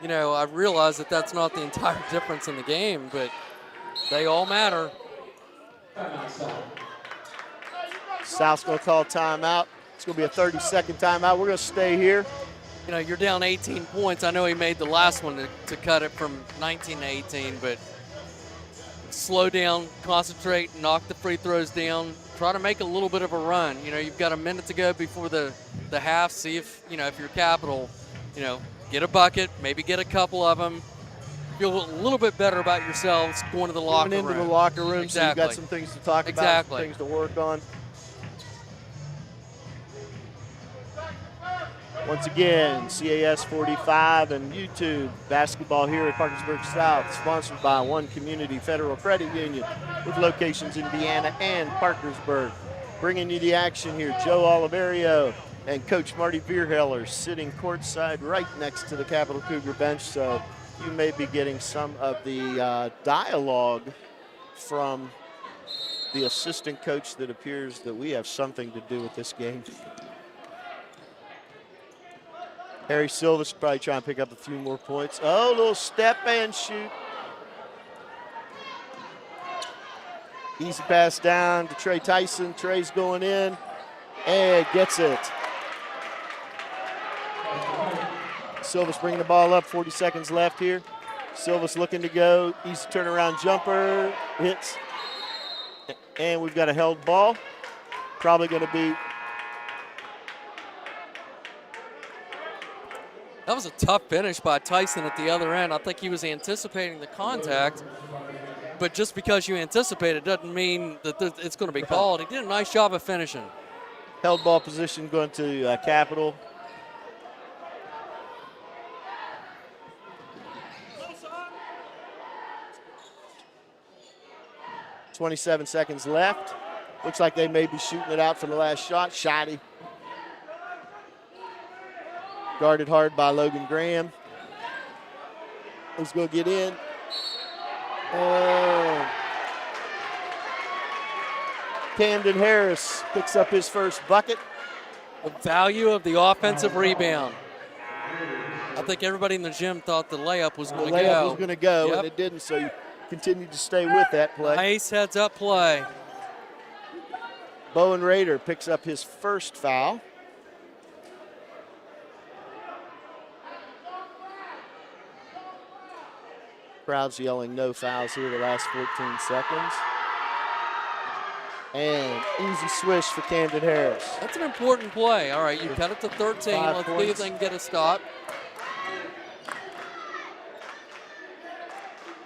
B: You know, I realize that that's not the entire difference in the game, but they all matter.
A: South's going to call timeout. It's going to be a 30-second timeout. We're going to stay here.
B: You know, you're down 18 points. I know he made the last one to cut it from 19 to 18, but slow down, concentrate, knock the free throws down, try to make a little bit of a run. You know, you've got a minute to go before the half. See if, you know, if you're Capital, you know, get a bucket, maybe get a couple of them. Feel a little bit better about yourselves going to the locker room.
A: Into the locker room,
B: exactly.
A: So you've got some things to talk about, some things to work on. Once again, CAS 45 and YouTube basketball here at Parkersburg South, sponsored by One Community Federal Credit Union with locations in Deanna and Parkersburg. Bringing you the action here, Joe Oliverio and Coach Marty Bierheller sitting courtside right next to the Capital Cougar bench, so you may be getting some of the dialogue from the assistant coach that appears that we have something to do with this game. Harry Silva's probably trying to pick up a few more points. Oh, little step and shoot. Easy pass down to Trey Tyson. Trey's going in and gets it. Silva's bringing the ball up, 40 seconds left here. Silva's looking to go. Easy turnaround jumper, hits. And we've got a held ball. Probably going to be.
B: That was a tough finish by Tyson at the other end. I think he was anticipating the contact, but just because you anticipate it doesn't mean that it's going to be called. He did a nice job of finishing.
A: Held ball position going to Capital. .27 seconds left. Looks like they may be shooting it out for the last shot. Shotty. Guarded hard by Logan Graham. He's going to get in. Oh. Camden Harris picks up his first bucket.
B: The value of the offensive rebound. I think everybody in the gym thought the layup was going to go.
A: The layup was going to go, and it didn't, so you continued to stay with that play.
B: Nice heads-up play.
A: Bowen Rader picks up his first foul. Crowd's yelling no fouls here the last 14 seconds. And easy swish for Camden Harris.
B: That's an important play. All right, you cut it to 13.
A: 5
B: Let's see if
A: points.
B: they can get a stop.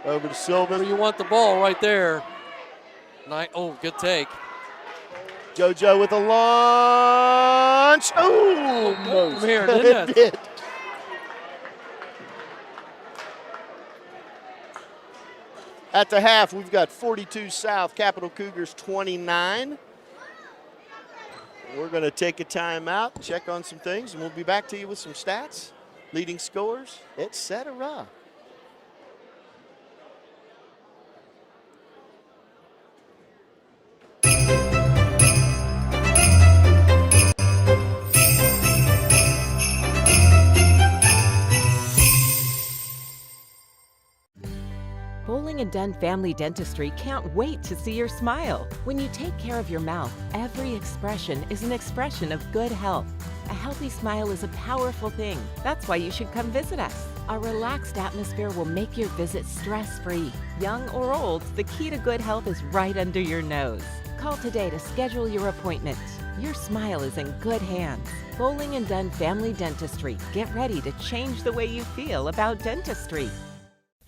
A: Over to Sylvan.
B: You want the ball right there. Oh, good take.
A: JoJo with a launch. Oh, almost.
B: From here, didn't it?
A: did. At the half, we've got 42 South, Capital Cougars 29. We're going to take a timeout, check on some things, and we'll be back to you with some stats, leading scores, etc.
E: Bowling and Dunn Family Dentistry can't wait to see your smile. When you take care of your mouth, every expression is an expression of good health. A healthy smile is a powerful thing. That's why you should come visit us. Our relaxed atmosphere will make your visit stress-free. Young or old, the key to good health is right under your nose. Call today to schedule your appointment. Your smile is in good hands. Bowling and Dunn Family Dentistry. Get ready to change the way you feel about dentistry.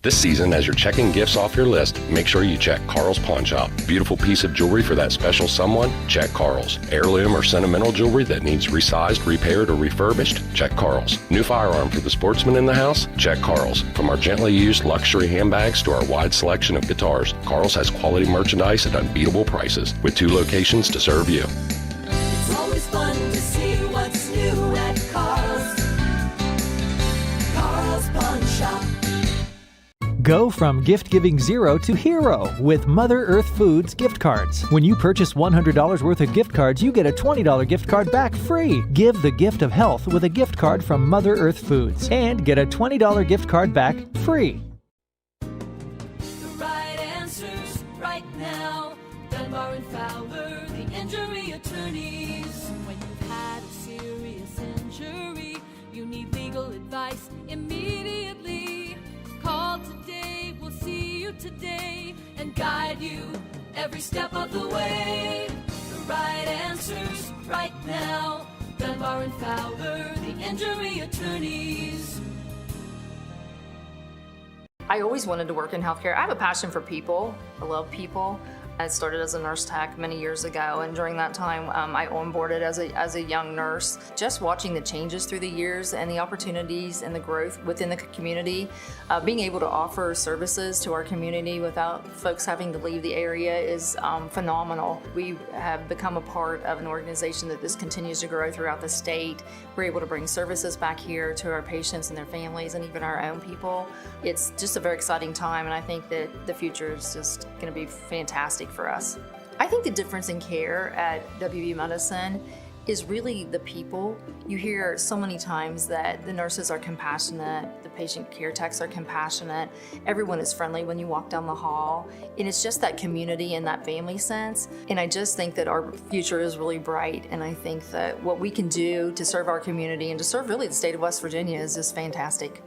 F: This season, as you're checking gifts off your list, make sure you check Carl's Pawn Shop. Beautiful piece of jewelry for that special someone? Check Carl's. Heirloom or sentimental jewelry that needs resized, repaired, or refurbished? Check Carl's. New firearm for the sportsman in the house? Check Carl's. From our gently used luxury handbags to our wide selection of guitars, Carl's has quality merchandise at unbeatable prices, with 2 locations to serve you.
G: It's always fun to see what's new at Carl's. Carl's Pawn Shop.
H: Go from gift-giving zero to hero with Mother Earth Foods gift cards. When you purchase $100 worth of gift cards, you get a $20 gift card back free. Give the gift of health with a gift card from Mother Earth Foods and get a $20 gift card back free.
G: The right answers right now. Dunbar and Fowler, the injury attorneys. When you've had a serious injury, you need legal advice immediately. Call today, we'll see you today and guide you every step of the way. The right answers right now. Dunbar and Fowler, the injury attorneys.
I: I always wanted to work in healthcare. I have a passion for people. I love people. I started as a nurse tech many years ago, and during that time, I onboarded as a young nurse. Just watching the changes through the years and the opportunities and the growth within the community, being able to offer services to our community without folks having to leave the area is phenomenal. We have become a part of an organization that this continues to grow throughout the state. We're able to bring services back here to our patients and their families and even our own people. It's just a very exciting time, and I think that the future is just going to be fantastic for us. I think the difference in care at WV Medicine is really the people. You hear so many times that the nurses are compassionate, the patient care techs are compassionate, everyone is friendly when you walk down the hall, and it's just that community and that family sense. And I just think that our future is really bright, and I think that what we can do to serve our community and to serve really the state of West Virginia is just fantastic.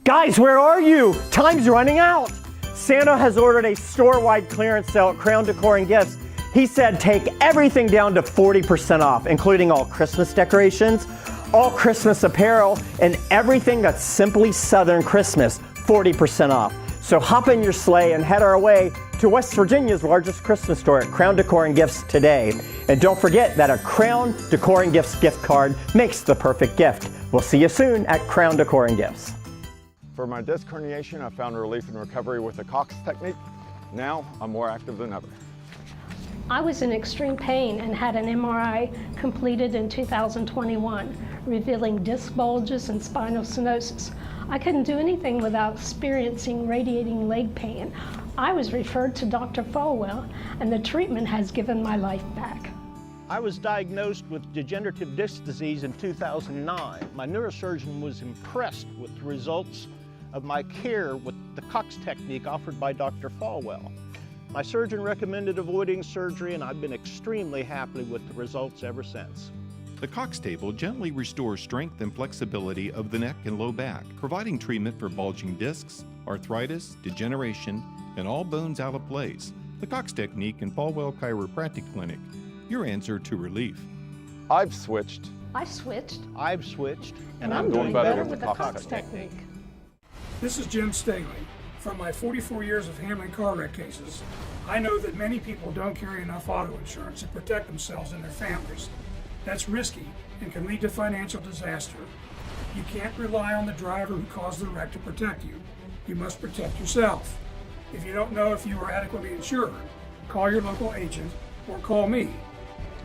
D: Guys, where are you? Time's running out. Santa has ordered a store-wide clearance sale at Crown Decor and Gifts. He said take everything down to 40% off, including all Christmas decorations, all Christmas apparel, and everything that's simply Southern Christmas, 40% off. So hop in your sleigh and head our way to West Virginia's largest Christmas store at Crown Decor and Gifts today. And don't forget that a Crown Decor and Gifts gift card makes the perfect gift. We'll see you soon at Crown Decor and Gifts.
J: For my disc herniation, I found relief and recovery with the Cox technique. Now, I'm more active than ever.
K: I was in extreme pain and had an MRI completed in 2021, revealing disc bulges and spinal stenosis. I couldn't do anything without experiencing radiating leg pain. I was referred to Dr. Falwell, and the treatment has given my life back.
L: I was diagnosed with degenerative disc disease in 2009. My neurosurgeon was impressed with the results of my care with the Cox technique offered by Dr. Falwell. My surgeon recommended avoiding surgery, and I've been extremely happy with the results ever since.
M: The Cox table gently restores strength and flexibility of the neck and low back, providing treatment for bulging discs, arthritis, degeneration, and all bones out of place. The Cox technique and Falwell Chiropractic Clinic, your answer to relief.
J: I've switched.
K: I switched,
L: I've switched,
K: and I'm doing better with the Cox technique.
N: This is Jim Staley. From my 44 years of handling car wreck cases, I know that many people don't carry enough auto insurance to protect themselves and their families. That's risky and can lead to financial disaster. You can't rely on the driver who caused the wreck to protect you. You must protect yourself. If you don't know if you are adequately insured, call your local agent or call me.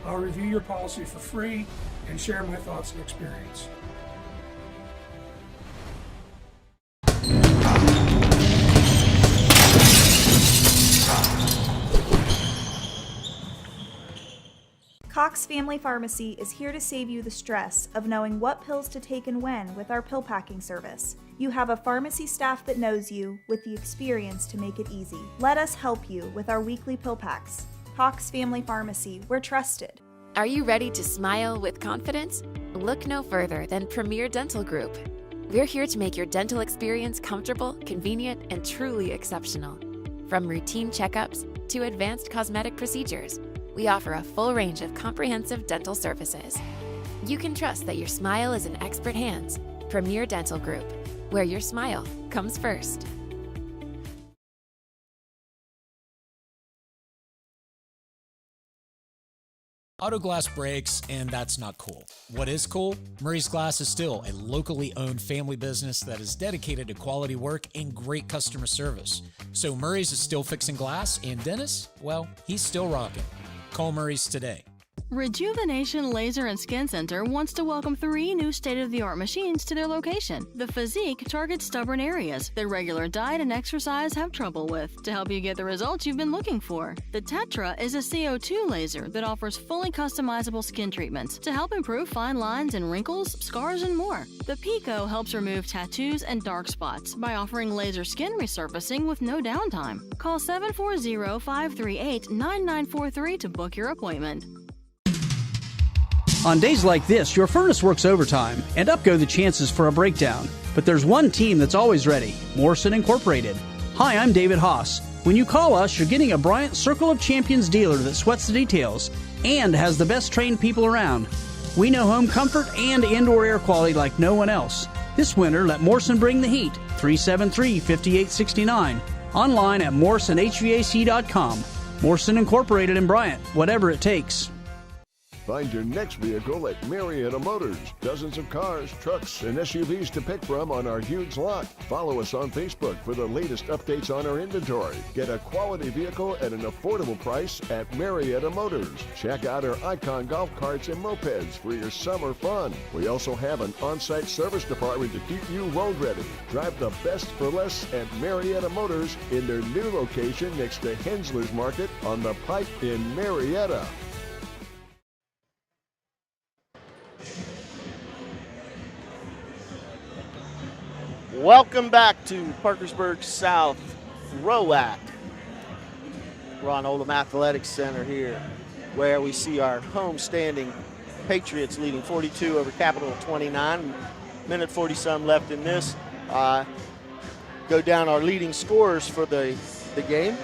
N: I'll review your policy for free and share my thoughts and experience.
O: Cox Family Pharmacy is here to save you the stress of knowing what pills to take and when with our pill packing service. You have a pharmacy staff that knows you with the experience to make it easy. Let us help you with our weekly pill packs. Cox Family Pharmacy, we're trusted.
P: Are you ready to smile with confidence? Look no further than Premier Dental Group. We're here to make your dental experience comfortable, convenient, and truly exceptional. From routine checkups to advanced cosmetic procedures, we offer a full range of comprehensive dental services. You can trust that your smile is in expert hands. Premier Dental Group, where your smile comes first.
Q: Auto Glass breaks, and that's not cool. What is cool? Murray's Glass is still a locally owned family business that is dedicated to quality work and great customer service. So Murray's is still fixing glass, and Dennis, well, he's still rocking. Call Murray's today.
R: Rejuvenation Laser and Skin Center wants to welcome 3 new state-of-the-art machines to their location. The Physique targets stubborn areas that regular diet and exercise have trouble with to help you get the results you've been looking for. The Tetra is a CO2 laser that offers fully customizable skin treatments to help improve fine lines and wrinkles, scars, and more. The Pico helps remove tattoos and dark spots by offering laser skin resurfacing with no downtime. Call 740-538-9943 to book your appointment.
S: On days like this, your furnace works overtime, and up go the chances for a breakdown. But there's one team that's always ready, Morrison Incorporated. Hi, I'm David Haas. When you call us, you're getting a Bryant Circle of Champions dealer that sweats the details and has the best trained people around. We know home comfort and indoor air quality like no one else. This winter, let Morrison bring the heat. 373-5869. Online at morrisonhvac.com. Morrison Incorporated in Bryant, whatever it takes.
T: Find your next vehicle at Marietta Motors. Dozens of cars, trucks, and SUVs to pick from on our huge lot. Follow us on Facebook for the latest updates on our inventory. Get a quality vehicle at an affordable price at Marietta Motors. Check out our Icon golf carts and mopeds for your summer fun. We also have an on-site service department to keep you road ready. Drive the best for less at Marietta Motors in their new location next to Hensler's Market on the Pike in Marietta.
A: Welcome back to Parkersburg South ROAC. We're on Oldham Athletics Center here, where we see our home-standing Patriots leading 42 over Capital 29. Minute 40-some left in this. Go down our leading scorers for the game.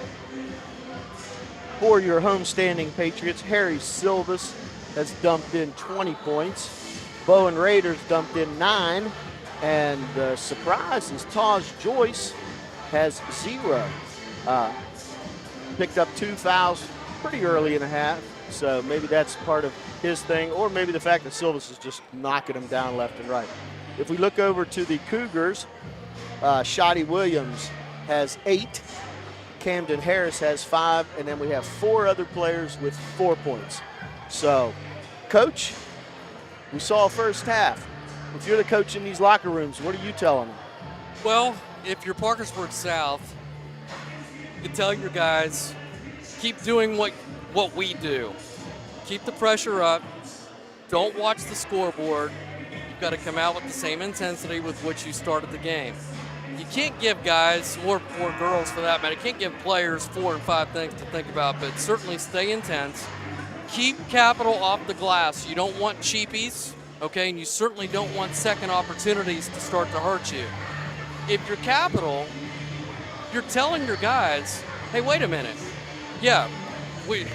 A: For your home-standing Patriots, Harry Silvas has dumped in 20 points. Bowen Raiders dumped in 9. And the surprise is Taj Joyce has 0. Picked up 2 fouls pretty early in the half, so maybe that's part of his thing, or maybe the fact that Silvas is just knocking him down left and right. If we look over to the Cougars, Shotty Williams has 8, Camden Harris has 5, and then we have 4 other players with 4 points. So, Coach, we saw first half. If you're the coach in these locker rooms, what are you telling them?
B: Well, if you're Parkersburg South, you can tell your guys, keep doing what we do. Keep the pressure up. Don't watch the scoreboard. You've got to come out with the same intensity with which you started the game. You can't give guys, or girls for that matter, you can't give players 4 and 5 things to think about, but certainly stay intense. Keep Capital off the glass. You don't want cheapies, okay, and you certainly don't want second opportunities to start to hurt you. If you're Capital, you're telling your guys, hey, wait a minute. Yeah, we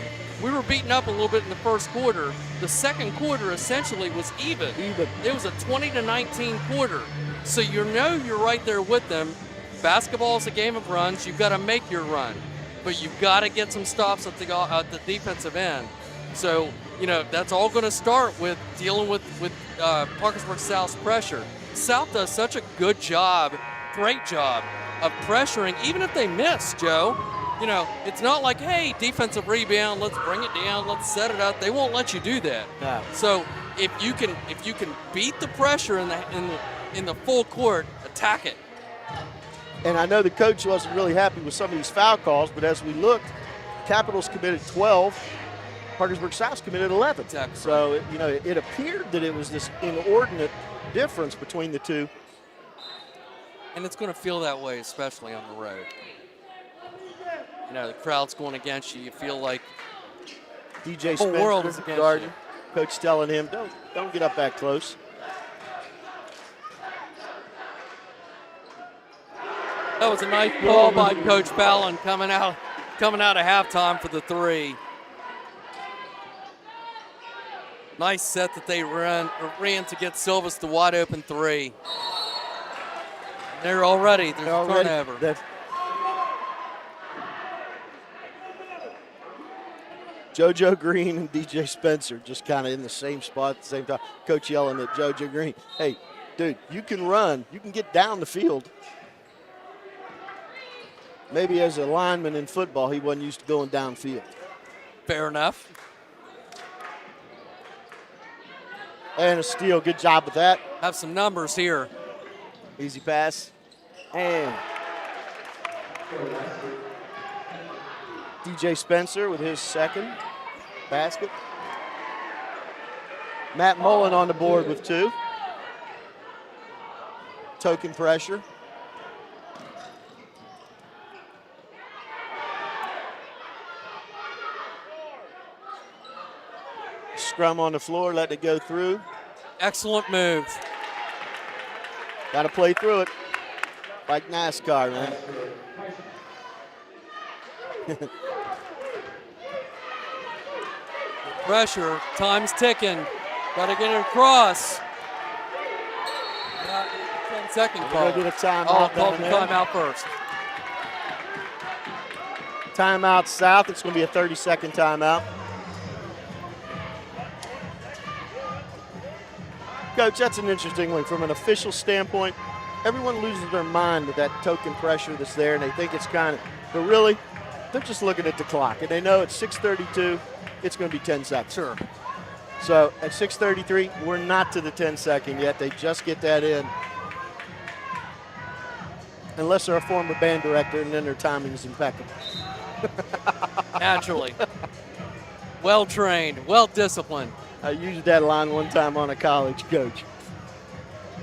B: were beaten up a little bit in the first quarter. The second quarter essentially was even. It was a 20-19 quarter. So you know you're right there with them. Basketball is a game of runs. You've got to make your run. But you've got to get some stops at the defensive end. So, you know, that's all going to start with dealing with Parkersburg South's pressure. South does such a good job, great job, of pressuring, even if they miss, Joe. You know, it's not like, hey, defensive rebound, let's bring it down, let's set it up. They won't let you do that. No. So if you can beat the pressure in the full court, attack it.
A: And I know the coach wasn't really happy with some of these foul calls, but as we looked, Capitals committed 12, Parkersburg South committed 11.
B: Exactly.
A: So, you know, it appeared that it was this inordinate difference between the two.
B: And it's going to feel that way, especially on the road. You know, the crowd's going against you. You feel like
A: DJ
B: the whole world is against
A: guarding.
B: you.
A: Coach telling him, don't get up that close.
B: That was a nice ball by Coach Fallon coming out of halftime for the 3. Nice set that they ran to get Silvas the wide open 3. There's a turnover.
A: JoJo Green and DJ Spencer just kind of in the same spot at the same time. Coach yelling at JoJo Green, hey, dude, you can run. You can get down the field. Maybe as a lineman in football, he wasn't used to going downfield.
B: Fair enough.
A: And a steal. Good job with that.
B: Have some numbers here.
A: Easy pass. And DJ Spencer with his second basket. Matt Mullen on the board with 2. Token pressure. Scrum on the floor, letting it go through.
B: Excellent move.
A: Got to play through it. Like NASCAR, man.
B: Pressure, time's ticking. Got to get it across. 10-second call.
A: We'll get a timeout.
B: I'll call the timeout first.
A: Timeout South. It's going to be a 30-second timeout. Coach, that's an interesting one. From an official standpoint, everyone loses their mind with that token pressure that's there, and they think it's kind of, but really, they're just looking at the clock, and they know at 6:32, it's going to be 10 seconds.
B: Sure.
A: So at 6:33, we're not to the 10-second yet. They just get that in. Unless they're a former band director, and then their timing is impeccable.
B: Naturally. Well-trained, well-disciplined.
A: I used that line one time on a college coach.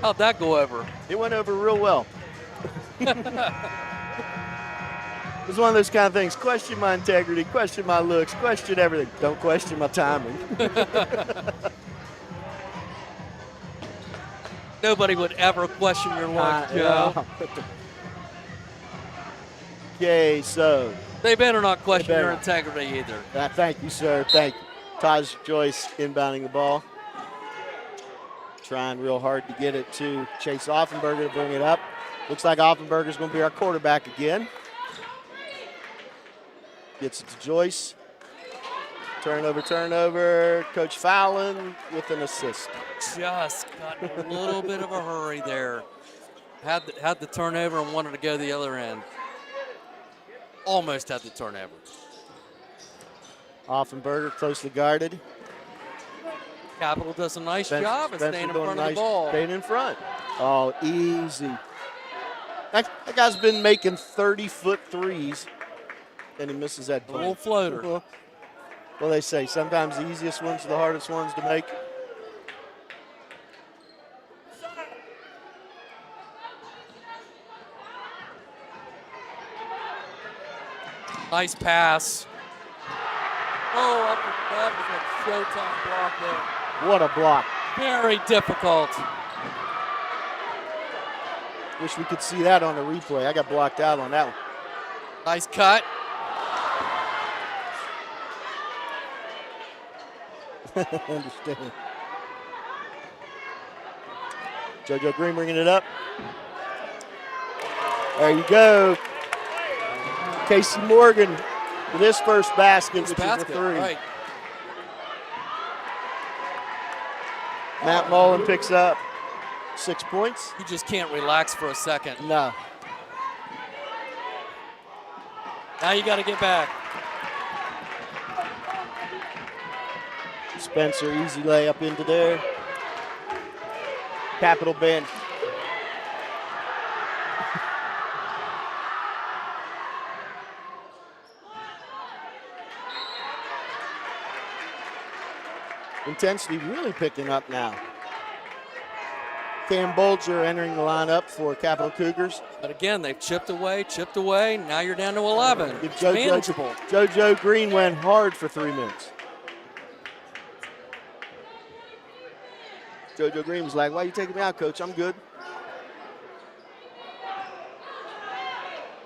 B: How'd that go over?
A: It went over real well. It was one of those kind of things. Question my integrity, question my looks, question everything. Don't question my timing.
B: Nobody would ever question your looks, Joe.
A: Okay, so.
B: They better not question your integrity either.
A: Thank you, sir. Thank you. Taj Joyce inbounding the ball. Trying real hard to get it to Chase Offenberger to bring it up. Looks like Offenberger's going to be our quarterback again. Gets it to Joyce. Turnover. Coach Fallon with an assist.
B: Just got in a little bit of a hurry there. Had the turnover and wanted to go the other end. Almost had the turnover.
A: Offenberger closely guarded.
B: Capital does a nice job of staying in front of the
A: nice
B: ball.
A: Staying in front. Oh, easy. That guy's been making 30-foot threes, and he misses that point.
B: Little floater.
A: Well, they say sometimes the easiest ones are the hardest ones to make.
B: Nice pass. Oh, that was a showtime block there.
A: What a block.
B: Very difficult.
A: Wish we could see that on the replay. I got blocked out on that one.
B: Nice cut.
A: Understand. JoJo Green bringing it up. There you go. Casey Morgan with his first basket, which is a three.
B: Right.
A: Matt Mullen picks up 6 points.
B: You just can't relax for a second.
A: No.
B: Now you got to get back.
A: Spencer, easy layup into there. Capital bend. Intensity really picking up now. Cam Bolger entering the lineup for Capital Cougars.
B: But again, they've chipped away. Now you're down to 11. It's manageable.
A: JoJo Green went hard for 3 minutes. JoJo Green was like, why are you taking me out, coach? I'm good.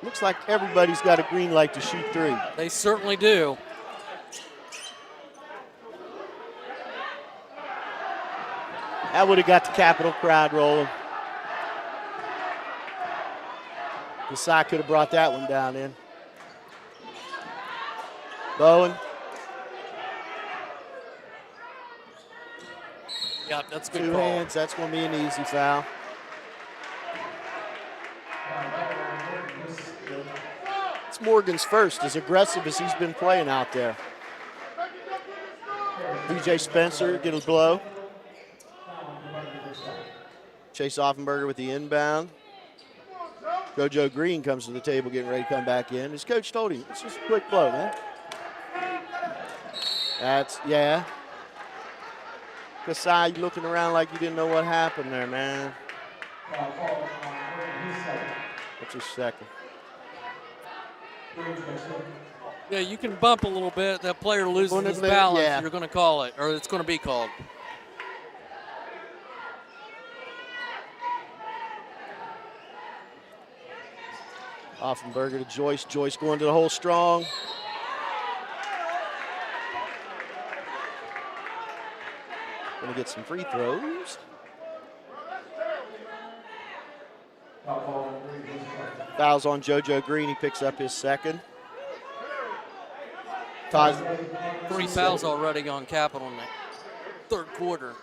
A: Looks like everybody's got a green light to shoot three.
B: They certainly do.
A: That would have got the Capital crowd rolling. Desai could have brought that one down in. Bowen.
B: Yep, that's a good
A: Two
B: call.
A: hands, that's going to be an easy foul. It's Morgan's first, as aggressive as he's been playing out there. DJ Spencer get a blow. Chase Offenberger with the inbound. JoJo Green comes to the table getting ready to come back in. His coach told him, it's just a quick blow, man. Yeah. Kasai looking around like you didn't know what happened there, man. What's his second?
B: Yeah, you can bump a little bit. That player loses his balance.
A: Yeah.
B: You're going to call it, or it's going to be called.
A: Offenberger to Joyce. Joyce going to the hole strong. Going to get some free throws. Fouls on JoJo Green. He picks up his second. Taj,
B: 3 fouls already on Capital in the third quarter.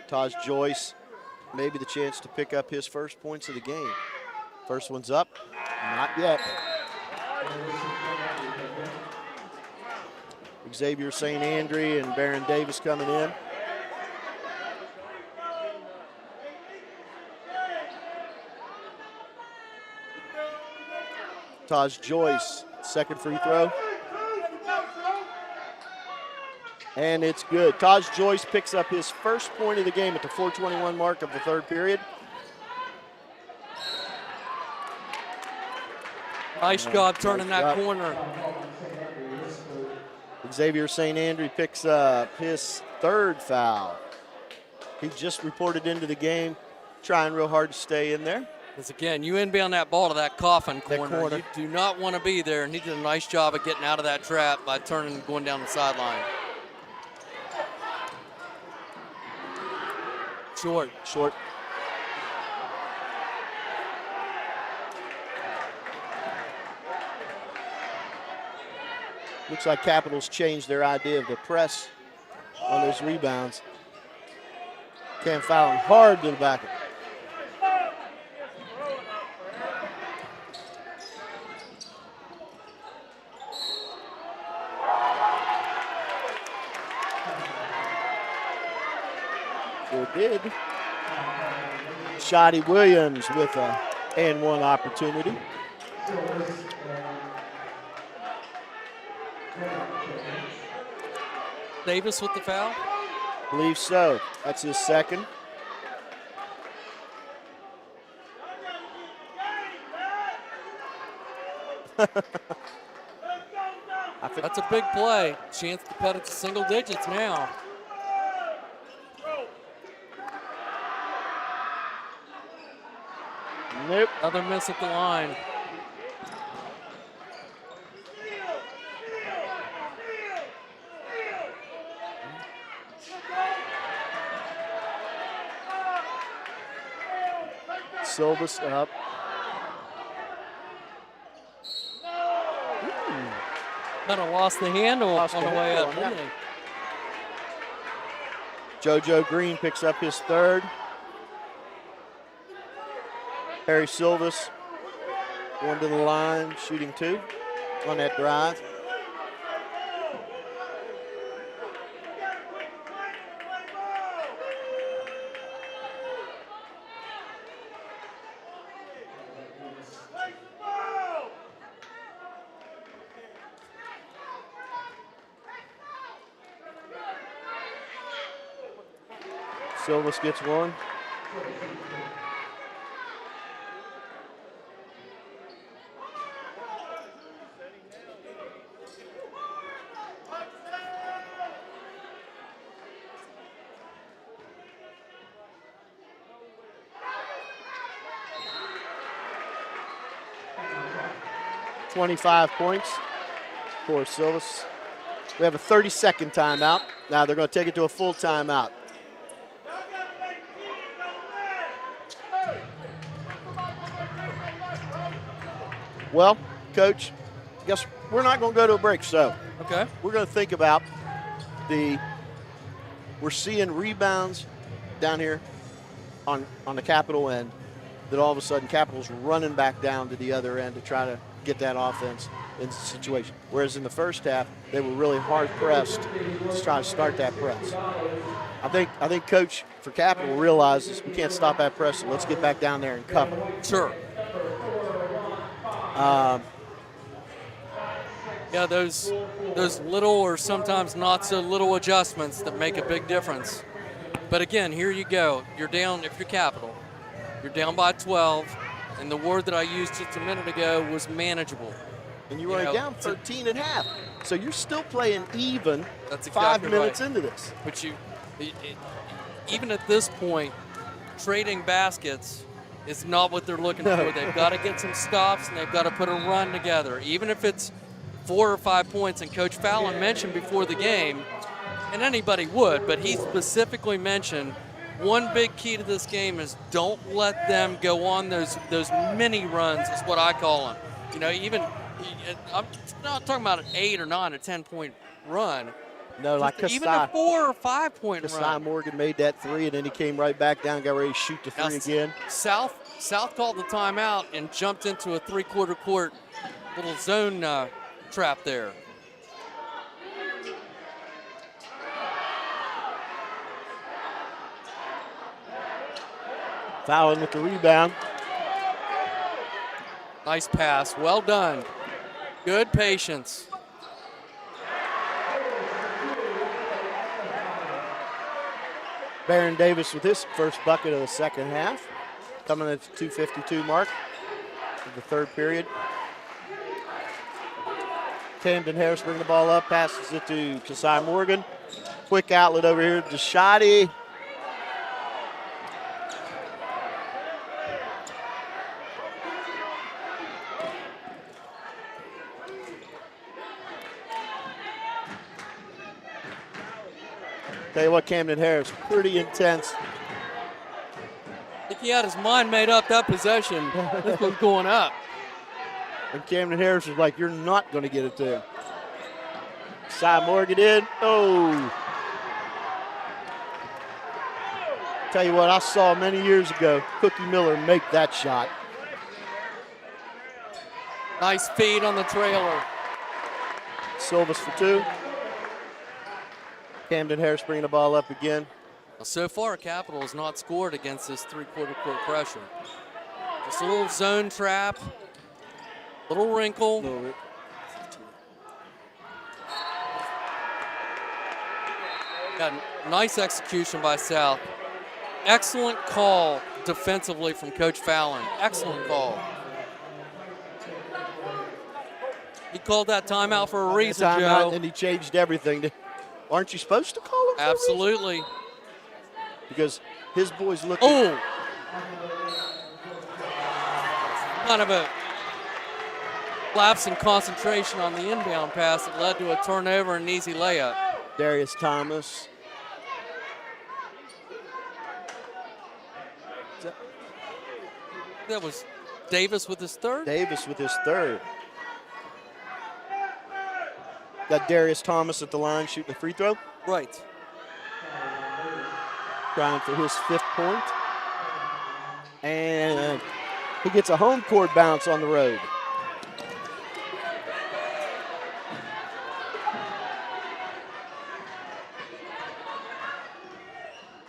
A: Taj Joyce, maybe the chance to pick up his first points of the game. First one's up. Not yet. Xavier St. Andre and Baron Davis coming in. Taj Joyce, second free throw. And it's good. Taj Joyce picks up his first point of the game at the 4:21 mark of the third period.
B: Nice job turning that corner.
A: Xavier St. Andre picks up his third foul. He just reported into the game, trying real hard to stay in there.
B: Because again, you inbound that ball to that coffin corner. You do not want to be there, and he did a nice job of getting out of that trap by turning and going down the sideline.
A: Short. Looks like Capital's changed their idea of the press on those rebounds. Cam Fallon hard to the back. Sure did. Shotty Williams with a And one opportunity.
B: Davis with the foul?
A: Believe so. That's his second.
B: That's a big play. Chance to cut it to single digits now.
A: Nope.
B: Another miss at the line.
A: Silva's up.
B: Kind of lost the handle on the way up, didn't he?
A: JoJo Green picks up his third. Harry Silvas going to the line, shooting 2 on that drive. Silvas gets one. .25 points for Silvas. We have a 30-second timeout. Now they're going to take it to a full timeout. Well, Coach, I guess we're not going to go to a break, so
B: okay.
A: We're going to think about we're seeing rebounds down here on the Capital end, that all of a sudden Capital's running back down to the other end to try to get that offense in the situation. Whereas in the first half, they were really hard pressed to try to start that press. I think Coach for Capital realizes we can't stop that press, so let's get back down there and cover.
B: Sure. Yeah, those little or sometimes not so little adjustments that make a big difference. But again, here you go. You're down, if you're Capital, you're down by 12, and the word that I used just a minute ago was manageable.
A: And you were down 13 at half. So you're still playing even.
B: That's
A: exactly 5 minutes
B: right.
A: into this.
B: But even at this point, trading baskets is not what they're looking for. They've got to get some stops, and they've got to put a run together. Even if it's 4 or 5 points, and Coach Fallon mentioned before the game, and anybody would, but he specifically mentioned one big key to this game is don't let them go on those mini runs, is what I call them. You know, even I'm not talking about an 8 or 9 or 10-point run.
A: No, like Kasai.
B: Even a 4 or 5 point
A: Kasai
B: run.
A: Morgan made that 3, and then he came right back down, got ready to shoot the 3 again.
B: South called the timeout and jumped into a 3/4 court little zone trap there.
A: Fallon with the rebound.
B: Nice pass, well done. Good patience.
A: Baron Davis with his first bucket of the second half, coming at the 2:52 mark of the third period. Camden Harris bringing the ball up, passes it to Kasai Morgan. Quick outlet over here to Shoddy. Tell you what, Camden Harris, pretty intense.
B: I think he had his mind made up that possession. This was going up.
A: And Camden Harris was like, you're not going to get it there. Cy Morgan in. Oh. Tell you what, I saw many years ago Cookie Miller make that shot.
B: Nice feed on the trailer.
A: Silvas for 2. Camden Harris bringing the ball up again.
B: So far, Capital has not scored against this 3/4 court pressure. Just a little zone trap, little wrinkle. Got nice execution by South. Excellent call defensively from Coach Fallon. Excellent call. He called that timeout for a reason, Joe.
A: And he changed everything. Aren't you supposed to call him?
B: Absolutely.
A: Because his boys looking.
B: Oh! Kind of a lapse in concentration on the inbound pass that led to a turnover and an easy layup.
A: Darius Thomas.
B: That was Davis with his third?
A: Davis with his third. Got Darius Thomas at the line shooting a free throw.
B: Right.
A: Trying for his 5th point. And he gets a home court bounce on the road.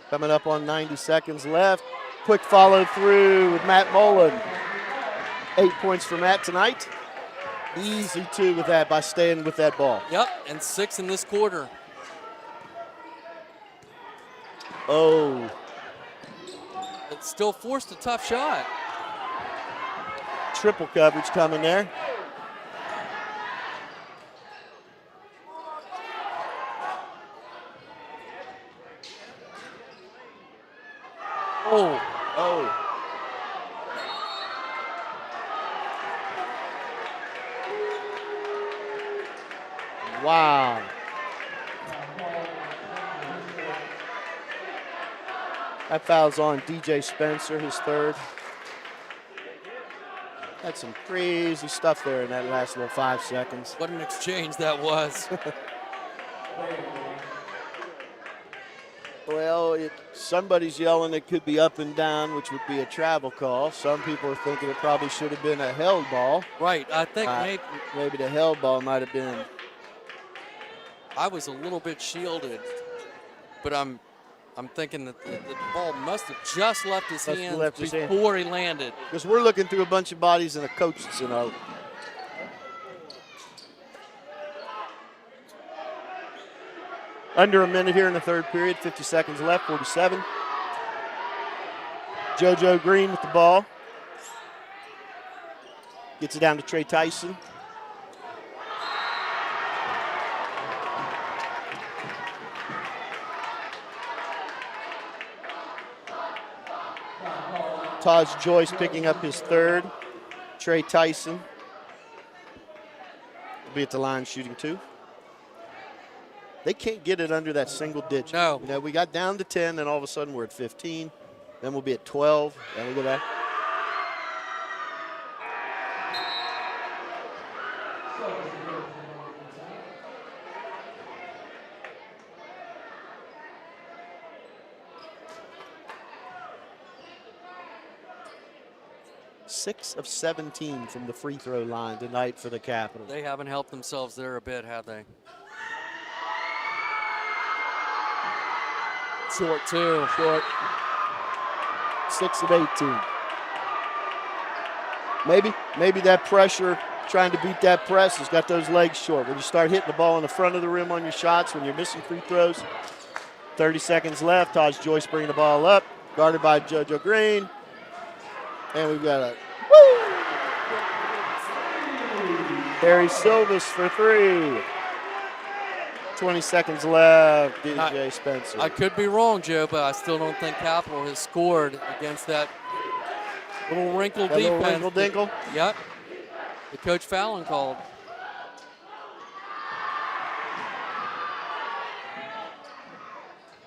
A: Coming up on 90 seconds left. Quick follow through with Matt Mullen. 8 points for Matt tonight. Easy 2 with that by staying with that ball.
B: Yep, and 6 in this quarter.
A: Oh.
B: But still forced a tough shot.
A: Triple coverage coming there.
B: Oh.
A: Oh. Wow. That foul's on DJ Spencer, his third. Had some crazy stuff there in that last little 5 seconds.
B: What an exchange that was.
A: Well, somebody's yelling it could be up and down, which would be a travel call. Some people are thinking it probably should have been a held ball.
B: Right, I think
A: maybe the held ball might have been.
B: I was a little bit shielded, but I'm thinking that the ball must have just left his hand before he landed.
A: Because we're looking through a bunch of bodies and a coach that's in out. Under a minute here in the third period, 50 seconds left, 47. JoJo Green with the ball. Gets it down to Trey Tyson. Taj Joyce picking up his third. Trey Tyson will be at the line shooting 2. They can't get it under that single digit.
B: No.
A: You know, we got down to 10, then all of a sudden we're at 15. Then we'll be at 12. Then we go back. Six of 17 from the free throw line tonight for the Capitals.
B: They haven't helped themselves there a bit, have they?
A: Short 2. Short. 6 of 18. Maybe that pressure, trying to beat that press, has got those legs short. When you start hitting the ball in the front of the rim on your shots, when you're missing free throws. 30 seconds left. Taj Joyce bringing the ball up. Guarded by JoJo Green. And we've got a Harry Silvas for 3. 20 seconds left, DJ Spencer.
B: I could be wrong, Joe, but I still don't think Capital has scored against that little wrinkle defense.
A: Little wrinkle dinkle?
B: Yep. The Coach Fallon called.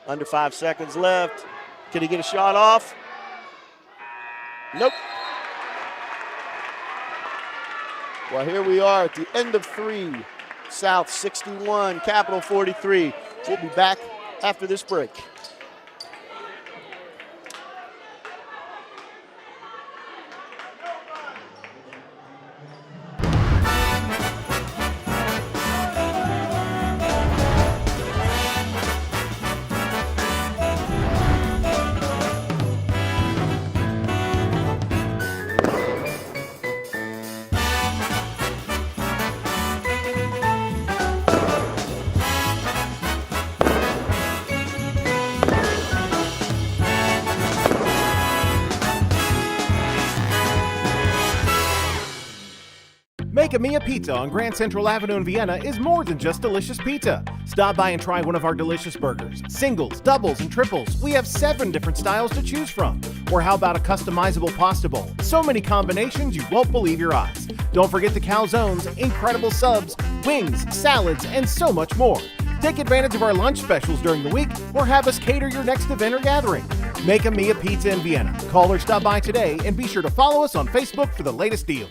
A: Under 5 seconds left. Can he get a shot off? Nope. Well, here we are at the end of 3. South 61, Capital 43. We'll be back after this break.
U: a Mia Pizza on Grand Central Avenue in Vienna is more than just delicious pizza. Stop by and try one of our delicious burgers. Singles, doubles, and triples. We have 7 different styles to choose from. Or how about a customizable pasta bowl? So many combinations you won't believe your eyes. Don't forget the calzones, incredible subs, wings, salads, and so much more. Take advantage of our lunch specials during the week or have us cater your next event or gathering. Make a Mia Pizza in Vienna. Call or stop by today and be sure to follow us on Facebook for the latest deals.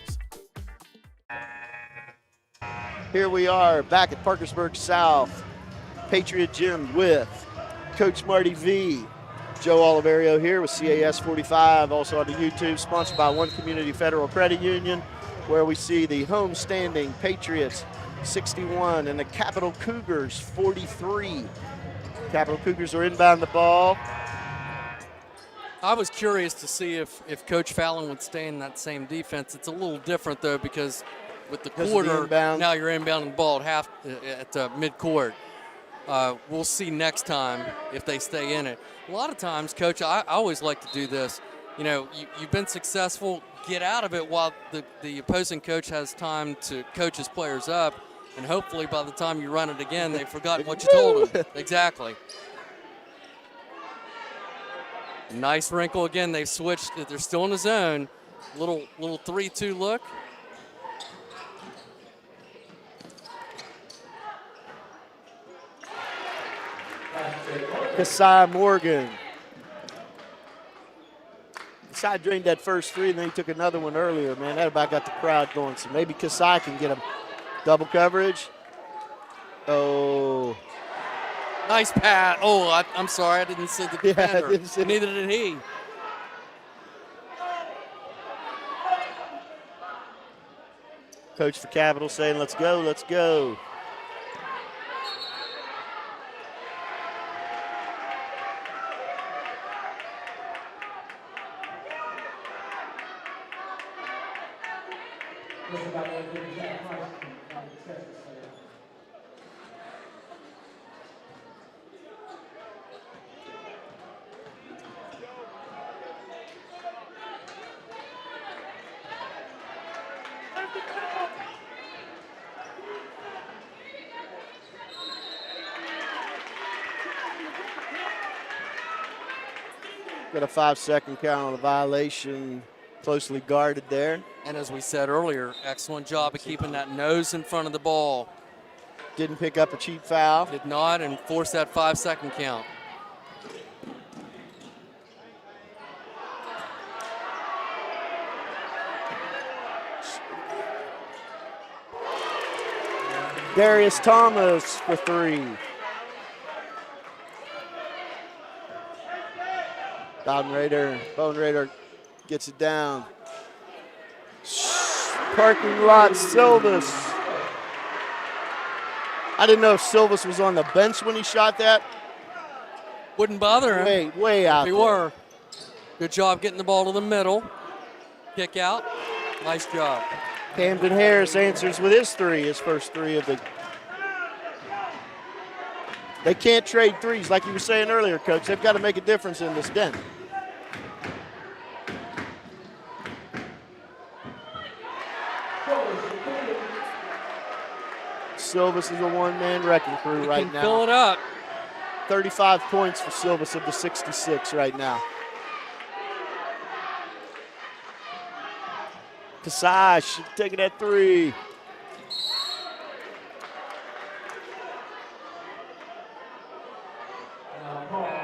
A: Here we are back at Parkersburg South, Patriot Gym with Coach Marty V. Joe Oliverio here with CAS 45, also on the YouTube, sponsored by One Community Federal Credit Union, where we see the homestanding Patriots 61 and the Capital Cougars 43. Capital Cougars are inbound the ball.
B: I was curious to see if Coach Fallon would stay in that same defense. It's a little different, though, because with the quarter, now you're inbounding the ball at midcourt. We'll see next time if they stay in it. A lot of times, Coach, I always like to do this. You know, you've been successful, get out of it while the opposing coach has time to coach his players up, and hopefully by the time you run it again, they've forgotten what you told them. Exactly. Nice wrinkle again. They've switched. They're still in the zone. Little 3-2 look.
A: Kasai Morgan. Kasai drained that first 3, and then he took another one earlier, man. That about got the crowd going. So maybe Kasai can get him double coverage. Oh.
B: Nice pass. Oh, I'm sorry. I didn't see the defender. Neither did he.
A: Coach for Capital saying, let's go, let's go. Got a 5-second count on a violation, closely guarded there.
B: And as we said earlier, excellent job of keeping that nose in front of the ball.
A: Didn't pick up a cheap foul.
B: Did not, and forced that 5-second count.
A: Darius Thomas for 3. Bone Raider gets it down. Parking lot, Silvas. I didn't know if Silvas was on the bench when he shot that.
B: Wouldn't bother him.
A: Way out
B: if he were. Good job getting the ball to the middle. Kick out. Nice job.
A: Camden Harris answers with his 3, his first 3 of the. They can't trade threes like you were saying earlier, Coach. They've got to make a difference in this den. Silvas is a one-man wrecking crew right now.
B: Fill it up.
A: 35 points for Silvas of the 66 right now. Kasai taking that 3.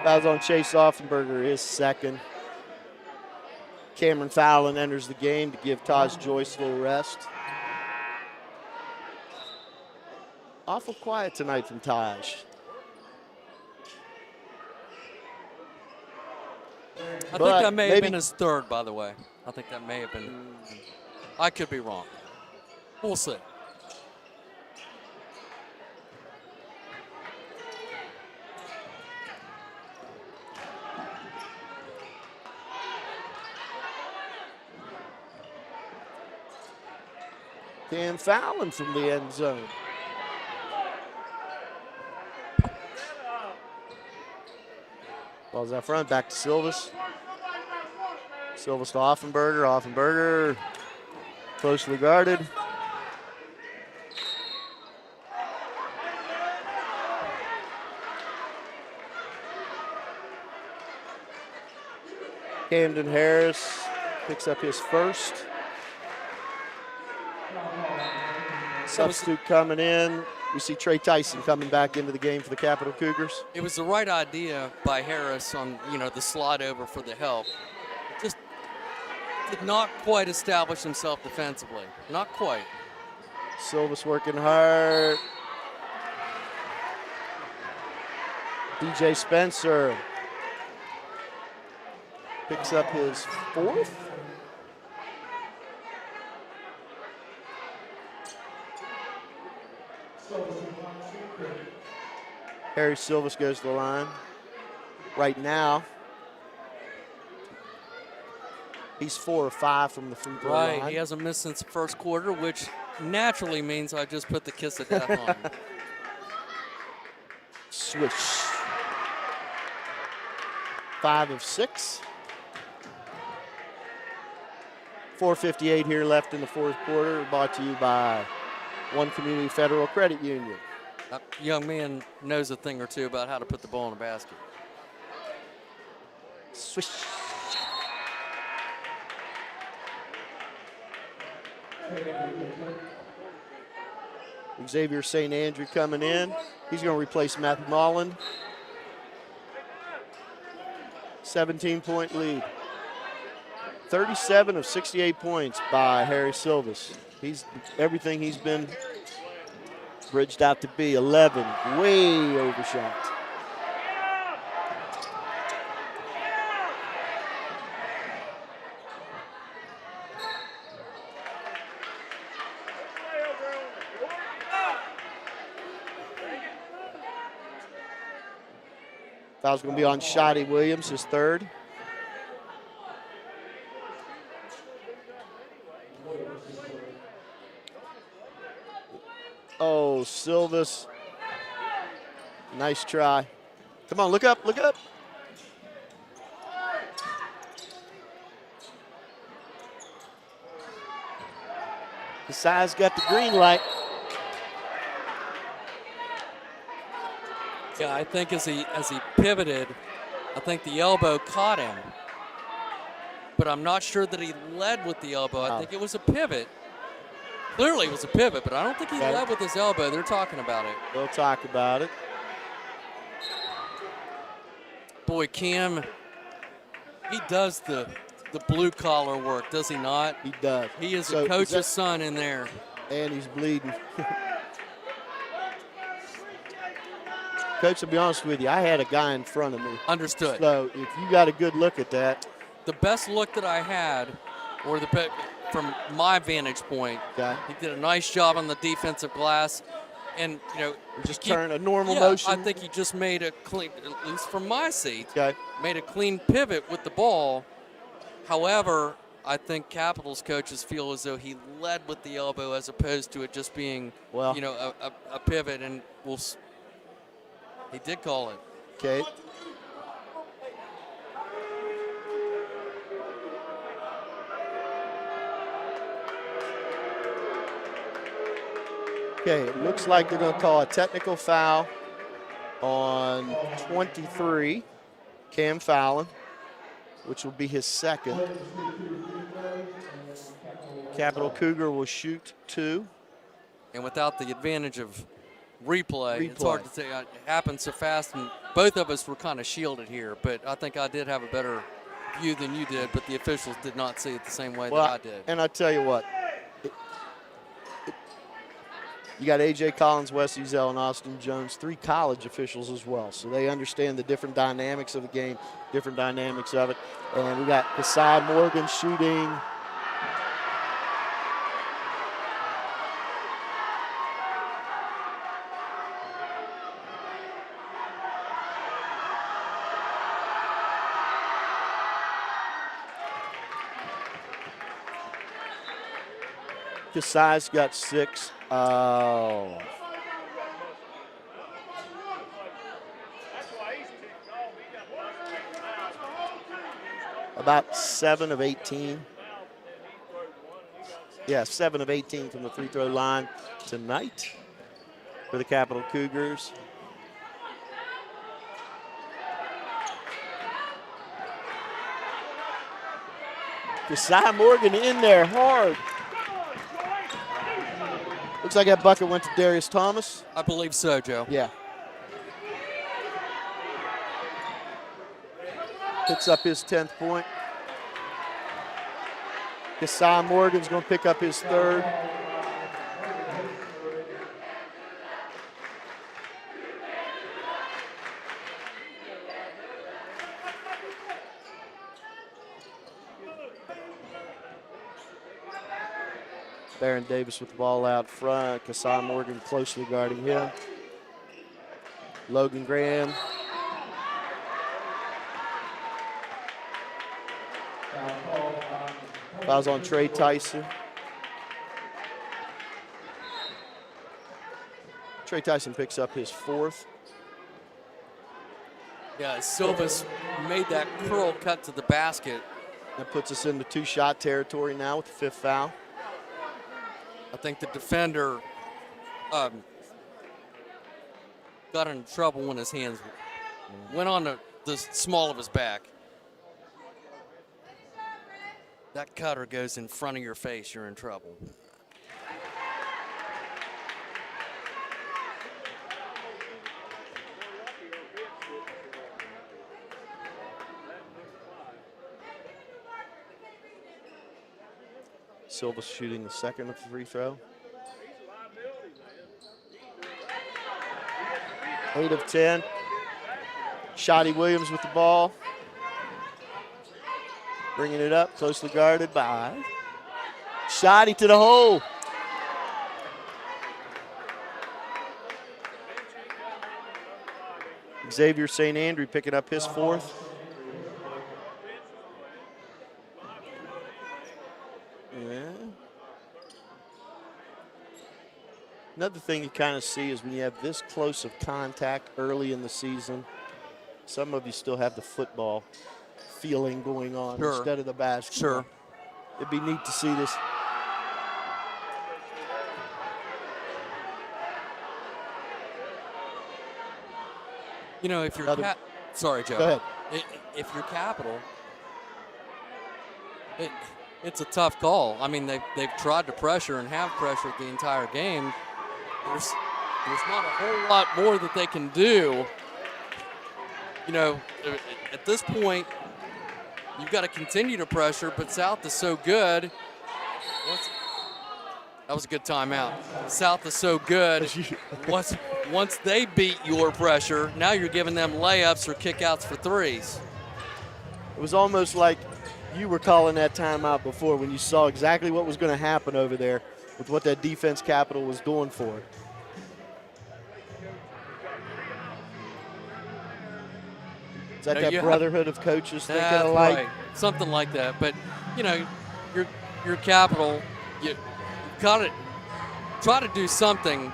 A: Fouls on Chase Offenberger, his second. Cameron Fallon enters the game to give Taj Joyce a little rest. Awful quiet tonight from Taj.
B: I think that may have been his 3rd, by the way. I think that may have been. I could be wrong. We'll see.
A: Cam Fallon from the end zone. Ball's out front, back to Silvas. Silvas to Offenberger. Offenberger closely guarded. Camden Harris picks up his first. Substitute coming in. We see Trey Tyson coming back into the game for the Capital Cougars.
B: It was the right idea by Harris on, the slide over for the help. Just did not quite establish himself defensively. Not quite.
A: Silva's working hard. DJ Spencer picks up his fourth. Harry Silvas goes to the line. Right now, he's 4 of 5 from the free throw line.
B: Right, he hasn't missed since the first quarter, which naturally means I just put the kiss of death on him.
A: Swish. 5 of 6. 4:58 here left in the fourth quarter. Brought to you by One Community Federal Credit Union.
B: That young man knows a thing or two about how to put the ball in the basket.
A: Swish. Xavier St. Andrew coming in. He's going to replace Matthew Molland. 17-point lead. 37 of 68 points by Harry Silvas. He's everything he's been bridged out to be. 11, way overshot. Foul's going to be on Shotty Williams, his third. Oh, Silvas. Nice try. Come on, look up, look up. Desai's got the green light.
B: Yeah, I think as he pivoted, I think the elbow caught him. But I'm not sure that he led with the elbow. I think it was a pivot. Clearly it was a pivot, but I don't think he led with his elbow. They're talking about it.
A: They'll talk about it.
B: Boy, Cam, he does the blue-collar work, does he not?
A: He does.
B: He is a coach's son in there.
A: And he's bleeding. Coach, to be honest with you, I had a guy in front of me.
B: Understood.
A: So if you got a good look at that.
B: The best look that I had, or from my vantage point, he did a nice job on the defensive glass. And,
A: just turn a normal motion.
B: I think he just made a clean, at least from my seat, made a clean pivot with the ball. However, I think Capitals coaches feel as though he led with the elbow as opposed to it just being, a pivot. And he did call it.
A: Okay. Okay, it looks like they're going to call a technical foul on 23, Cam Fallon, which will be his second. Capital Cougar will shoot 2.
B: And without the advantage of replay, it's hard to say. It happened so fast, and both of us were kind of shielded here. But I think I did have a better view than you did, but the officials did not see it the same way that I did.
A: And I tell you what, you got A.J. Collins, Wes Ezel, and Austin Jones, 3 college officials as well. So they understand the different dynamics of the game, different dynamics of it. And we got Kasai Morgan shooting. Kasai's got 6. Oh. About 7 of 18. Yeah, 7 of 18 from the free throw line tonight for the Capital Cougars. Josiah Morgan in there hard. Looks like that bucket went to Darius Thomas.
B: I believe so, Joe.
A: Yeah. Picks up his 10th point. Josiah Morgan's going to pick up his 3rd. Baron Davis with the ball out front. Josiah Morgan closely guarding him. Logan Graham. Fouls on Trey Tyson. Trey Tyson picks up his 4th.
B: Yeah, Silvas made that curl cut to the basket.
A: That puts us into 2-shot territory now with the 5th foul.
B: I think the defender got in trouble when his hands went on the small of his back. That cutter goes in front of your face, you're in trouble.
A: Silva shooting the 2nd of the free throw. 8 of 10. Shotty Williams with the ball. Bringing it up, closely guarded by Shotty to the hole. Xavier St. Andrew picking up his 4th. Yeah. Another thing you kind of see is when you have this close of contact early in the season, some of you still have the football feeling going on instead of the basketball.
B: Sure.
A: It'd be neat to see this.
B: You know, if you're sorry, Joe.
A: Go ahead.
B: If you're Capital, it's a tough call. I mean, they've tried to pressure and have pressured the entire game. There's not a whole lot more that they can do. You know, at this point, you've got to continue to pressure, but South is so good. That was a good timeout. South is so good. Once they beat your pressure, now you're giving them layups or kickouts for threes.
A: It was almost like you were calling that timeout before when you saw exactly what was going to happen over there with what that defense Capital was going for. Is that brotherhood of coaches thinking alike?
B: Right. Something like that. But, you know, your Capital, you got to try to do something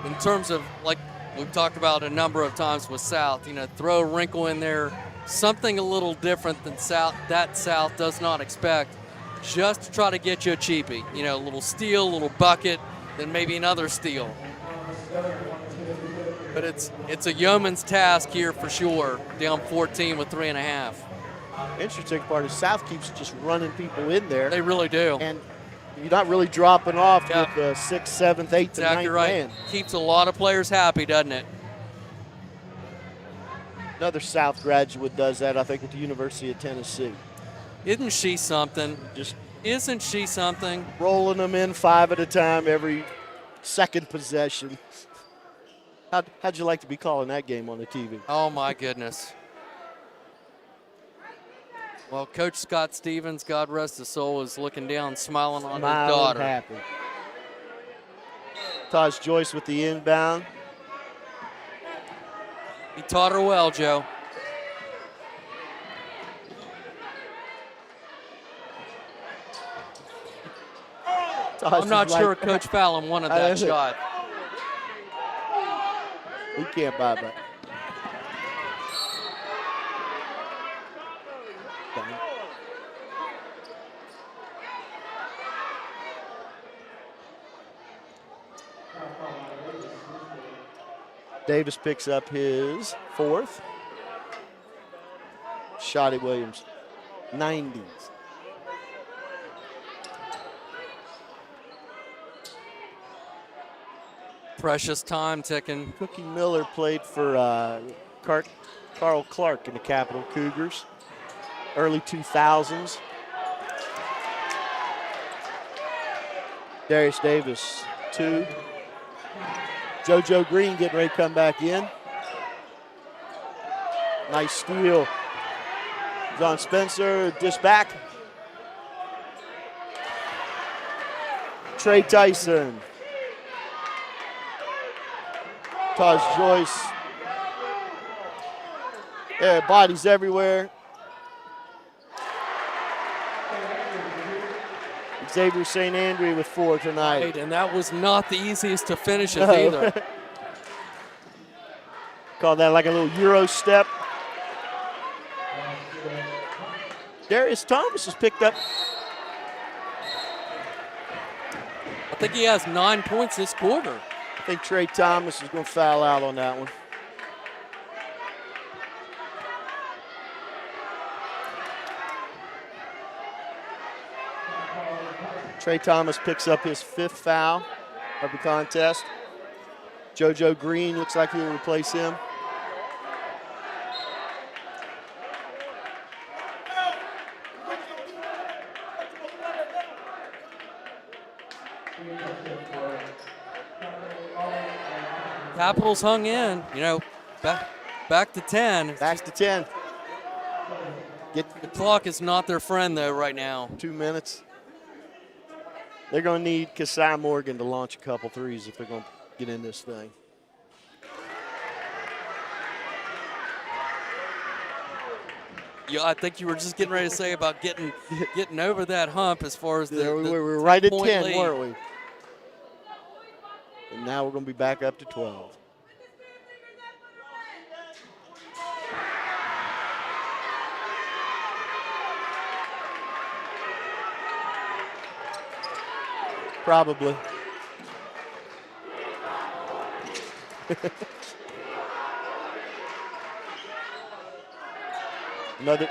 B: in terms of, like we've talked about a number of times with South, you know, throw a wrinkle in there, something a little different than South does not expect, just to try to get you a cheapie. You know, a little steal, a little bucket, then maybe another steal. But it's a yeoman's task here for sure, down 14 with 3.5.
A: Interesting part is South keeps just running people in there.
B: They really do.
A: And you're not really dropping off with the 6th, 7th, 8th,
B: exactly
A: and 9th
B: right.
A: man.
B: Keeps a lot of players happy, doesn't it?
A: Another South graduate does that, I think, with the University of Tennessee.
B: Isn't she something? Isn't she something?
A: Rolling them in 5 at a time every second possession. How'd you like to be calling that game on the TV?
B: Oh, my goodness. Well, Coach Scott Stevens, God rest his soul, is looking down, smiling on his daughter.
A: Happy. Taj Joyce with the inbound.
B: He taught her well, Joe. I'm not sure Coach Fallon wanted that shot.
A: He can't buy that. Davis picks up his 4th. Shotty Williams, 90s.
B: Precious time ticking.
A: Cookie Miller played for Carl Clark in the Capital Cougars, early 2000s. Darius Davis, 2. JoJo Green getting ready to come back in. Nice steal. John Spencer, dish back. Trey Tyson. Taj Joyce. Yeah, bodies everywhere. Xavier St. Andrew with 4 tonight.
B: Right, and that was not the easiest to finish it either.
A: Call that like a little Euro step. Darius Thomas has picked up.
B: I think he has 9 points this quarter.
A: I think Trey Thomas is going to foul out on that one. Trey Thomas picks up his 5th foul of the contest. JoJo Green looks like he'll replace him.
B: Capitals hung in, back to 10.
A: Back to 10.
B: The clock is not their friend, though, right now.
A: 2 minutes. They're going to need Kasai Morgan to launch a couple threes if they're going to get in this thing.
B: Yeah, I think you were just getting ready to say about getting over that hump as far as the
A: we were right at 10,
B: lead.
A: weren't we? And now we're going to be back up to 12. Probably. Another.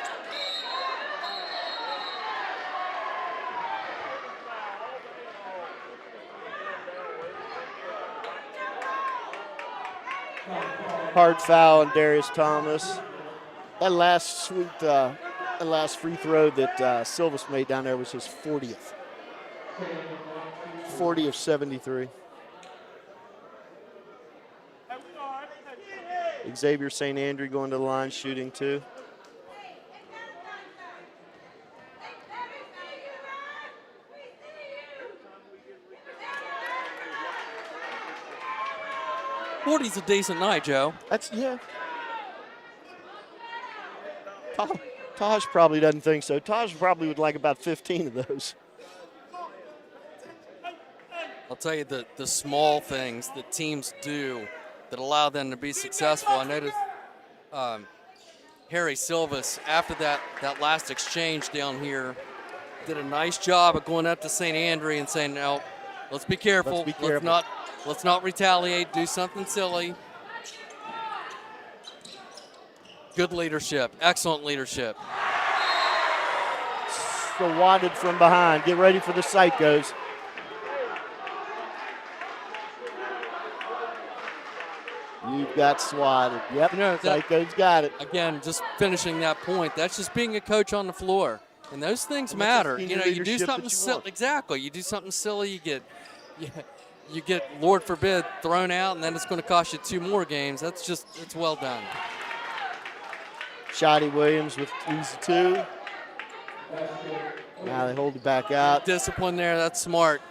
A: Hard foul on Darius Thomas. That last free throw that Silvas made down there was his 40th. 40 of 73. Xavier St. Andrew going to the line, shooting 2.
B: Forty's a decent night, Joe.
A: Yeah. Taj probably doesn't think so. Taj probably would like about 15 of those.
B: I'll tell you the small things that teams do that allow them to be successful. I noticed Harry Silvas, after that last exchange down here, did a nice job of going up to St. Andrew and saying, no, let's be careful. Let's not retaliate, do something silly. Good leadership, excellent leadership.
A: Swatted from behind. Get ready for the Psychos. You've got swatted. Yep, Psycho's got it.
B: Again, just finishing that point, that's just being a coach on the floor. And those things matter. You do something silly. Exactly. You do something silly, you get, Lord forbid, thrown out, and then it's going to cost you 2 more games. It's well done.
A: Shotty Williams with easy 2. Now they hold it back out.
B: Discipline there, that's smart.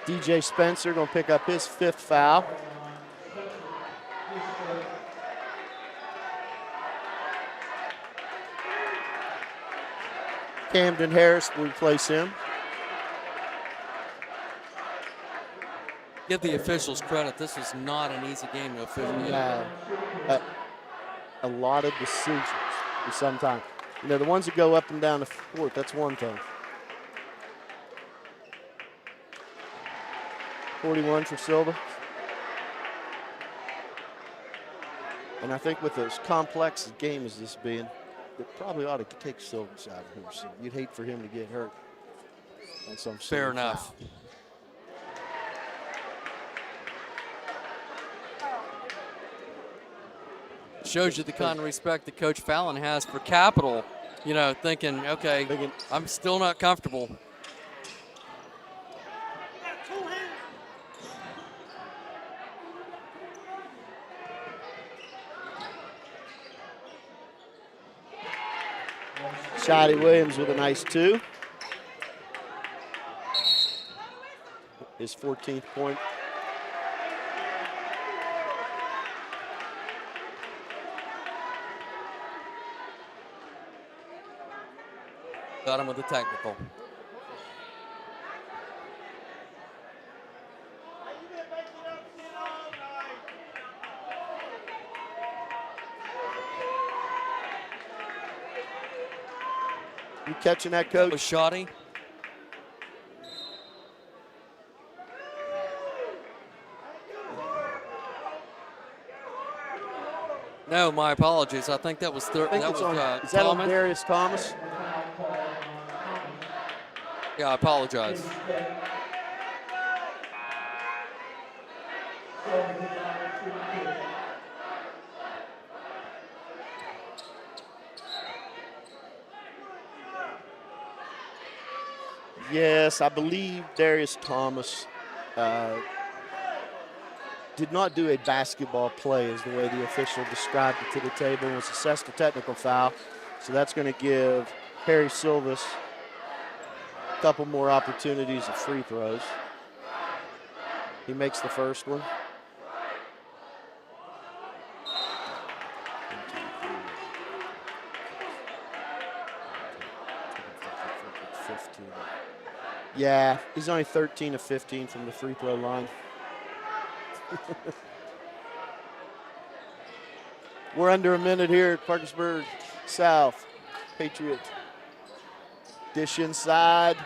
A: DJ Spencer going to pick up his 5th foul. Camden Harris will replace him.
B: Give the officials credit. This is not an easy game to officiate.
A: Yeah. A lot of decisions sometimes. The ones that go up and down the court, that's one thing. 41 for Silva. And I think with as complex a game as this being, it probably ought to take Silva's out of here. So you'd hate for him to get hurt.
B: Fair enough. Shows you the kind of respect that Coach Fallon has for Capital. You know, thinking, okay, I'm still not comfortable.
A: Shotty Williams with a nice 2. His 14th point.
B: Got him with the technical.
A: You catching that, Coach?
B: Shotty. No, my apologies. I think that was
A: Is that on Darius Thomas?
B: Yeah, I apologize.
A: Yes, I believe Darius Thomas did not do a basketball play, is the way the official described it to the table. It was assessed a technical foul. So that's going to give Harry Silvis a couple more opportunities of free throws. He makes the first one. Yeah, he's only 13 of 15 from the free throw line. We're under a minute here at Parkersburg South. Patriots. Dish inside.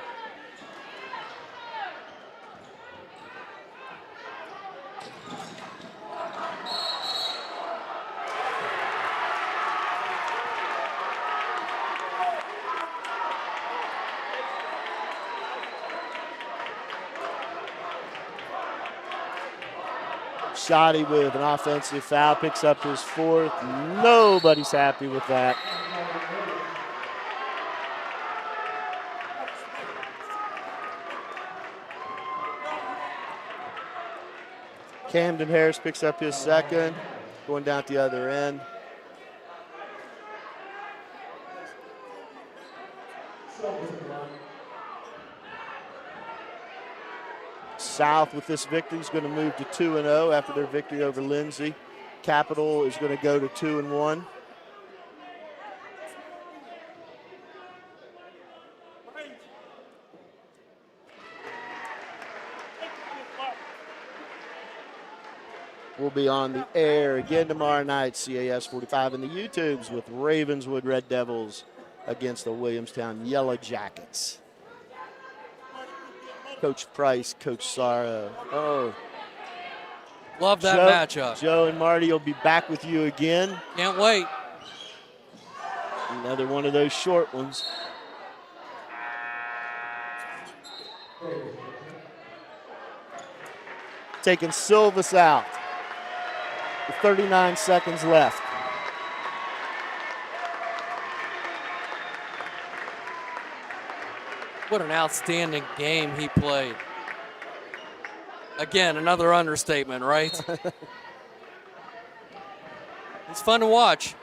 A: Shotty with an offensive foul, picks up his 4th. Nobody's happy with that. Camden Harris picks up his 2nd, going down at the other end. South with this victory is going to move to 2-0 after their victory over Lindsay. Capital is going to go to 2-1. We'll be on the air again tomorrow night, CAS 45 in the YouTubes with Ravenswood Red Devils against the Williamstown Yellow Jackets. Coach Price, Coach Sara. Oh.
B: Love that matchup.
A: Joe and Marty will be back with you again.
B: Can't wait.
A: Another one of those short ones. Taking Silvis out. With 39 seconds left.
B: What an outstanding game he played. Again, another understatement, right? It's fun to watch.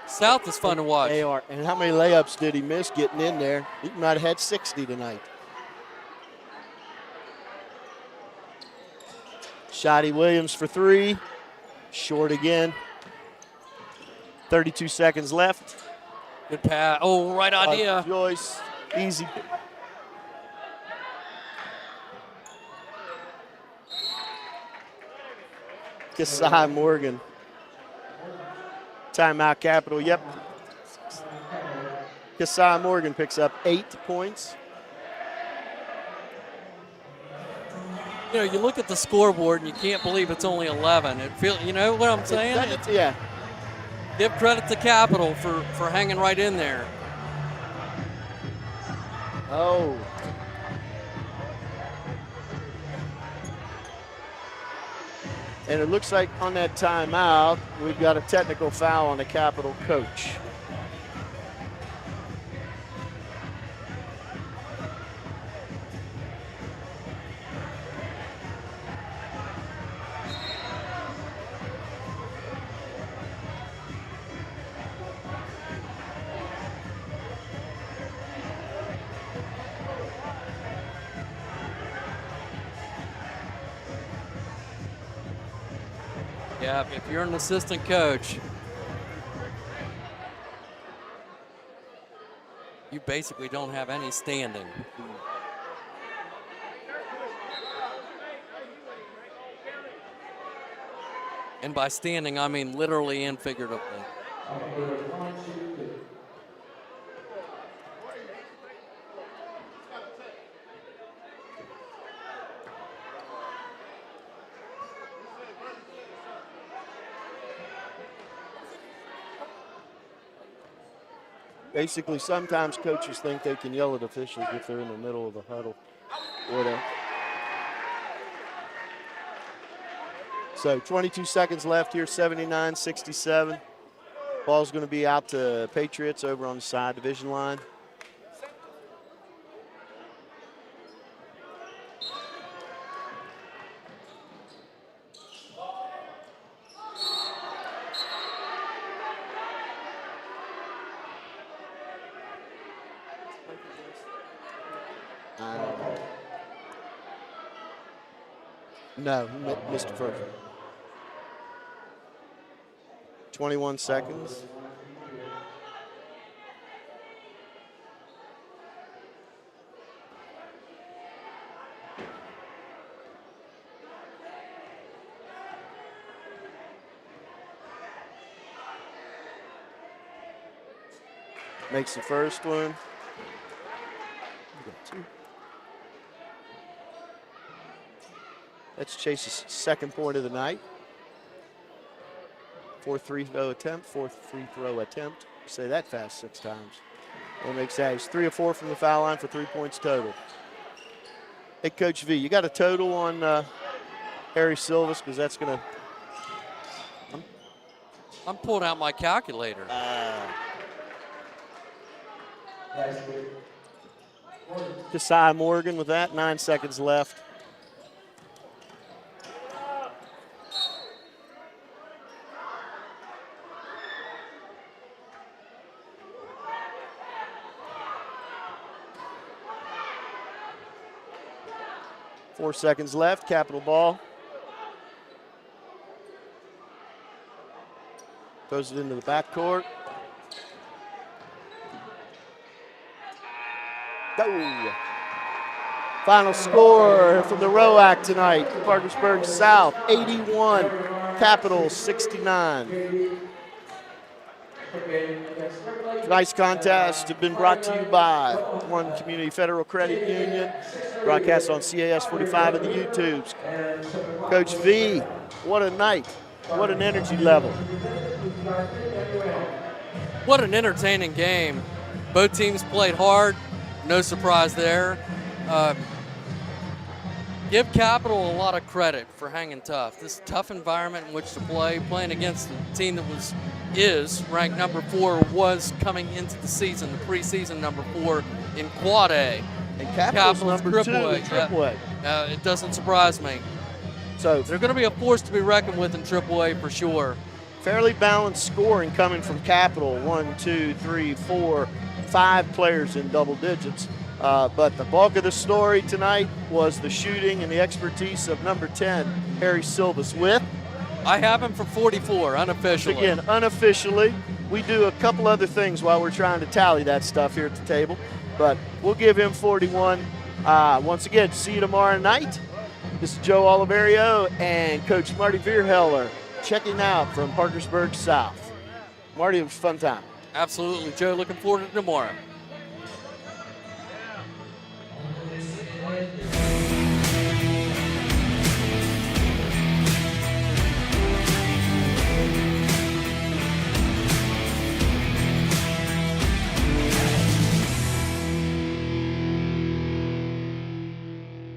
B: South is fun to watch.
A: They are. And how many layups did he miss getting in there? He might have had 60 tonight. Shotty Williams for 3. Short again. 32 seconds left.
B: Good pass. Oh, right idea.
A: Joyce, easy. Kasai Morgan. Timeout Capital, yep. Kasai Morgan picks up 8 points.
B: You know, you look at the scoreboard and you can't believe it's only 11. You know what I'm saying?
A: Yeah.
B: Give credit to Capital for hanging right in there.
A: Oh. And it looks like on that timeout, we've got a technical foul on the Capital coach.
B: Yeah, if you're an assistant coach, you basically don't have any standing. And by standing, I mean literally and figuratively.
A: Basically, sometimes coaches think they can yell at officials if they're in the middle of the huddle. So 22 seconds left here, 79-67. Ball's going to be out to Patriots over on the side division line. No, missed the first. 21 seconds. Makes the first one. That's Chase's second point of the night. Fourth free throw attempt. Say that fast 6 times. That makes that. He's 3 of 4 from the foul line for 3 points total. Hey, Coach V, you got a total on Harry Silvas? Because that's going to.
B: I'm pulling out my calculator.
A: Desai Morgan with that. 9 seconds left. Four seconds left, Capital ball. Throws it into the backcourt. Go! Final score from the ROAC tonight, Parkersburg South, 81, Capital 69. Tonight's contest has been brought to you by One Community Federal Credit Union, broadcast on CAS 45 and the YouTubes. Coach V, what a night. What an energy level.
B: What an entertaining game. Both teams played hard. No surprise there. Give Capital a lot of credit for hanging tough. This tough environment in which to play, playing against a team that is ranked number 4, was coming into the season, the preseason number 4 in Quad A.
A: And Capital's number 2 in Triple A.
B: It doesn't surprise me.
A: So
B: they're going to be a force to be reckoned with in Triple A for sure.
A: Fairly balanced scoring coming from Capital. 1, 2, 3, 4, 5 players in double digits. But the bulk of the story tonight was the shooting and the expertise of number 10, Harry Silvas with.
B: I have him for 44, unofficially.
A: Again, unofficially. We do a couple other things while we're trying to tally that stuff here at the table. But we'll give him 41. Once again, see you tomorrow night. This is Joe Oliverio and Coach Marty Vierheller checking out from Parkersburg South. Marty, it was a fun time.
B: Absolutely, Joe. Looking forward to tomorrow.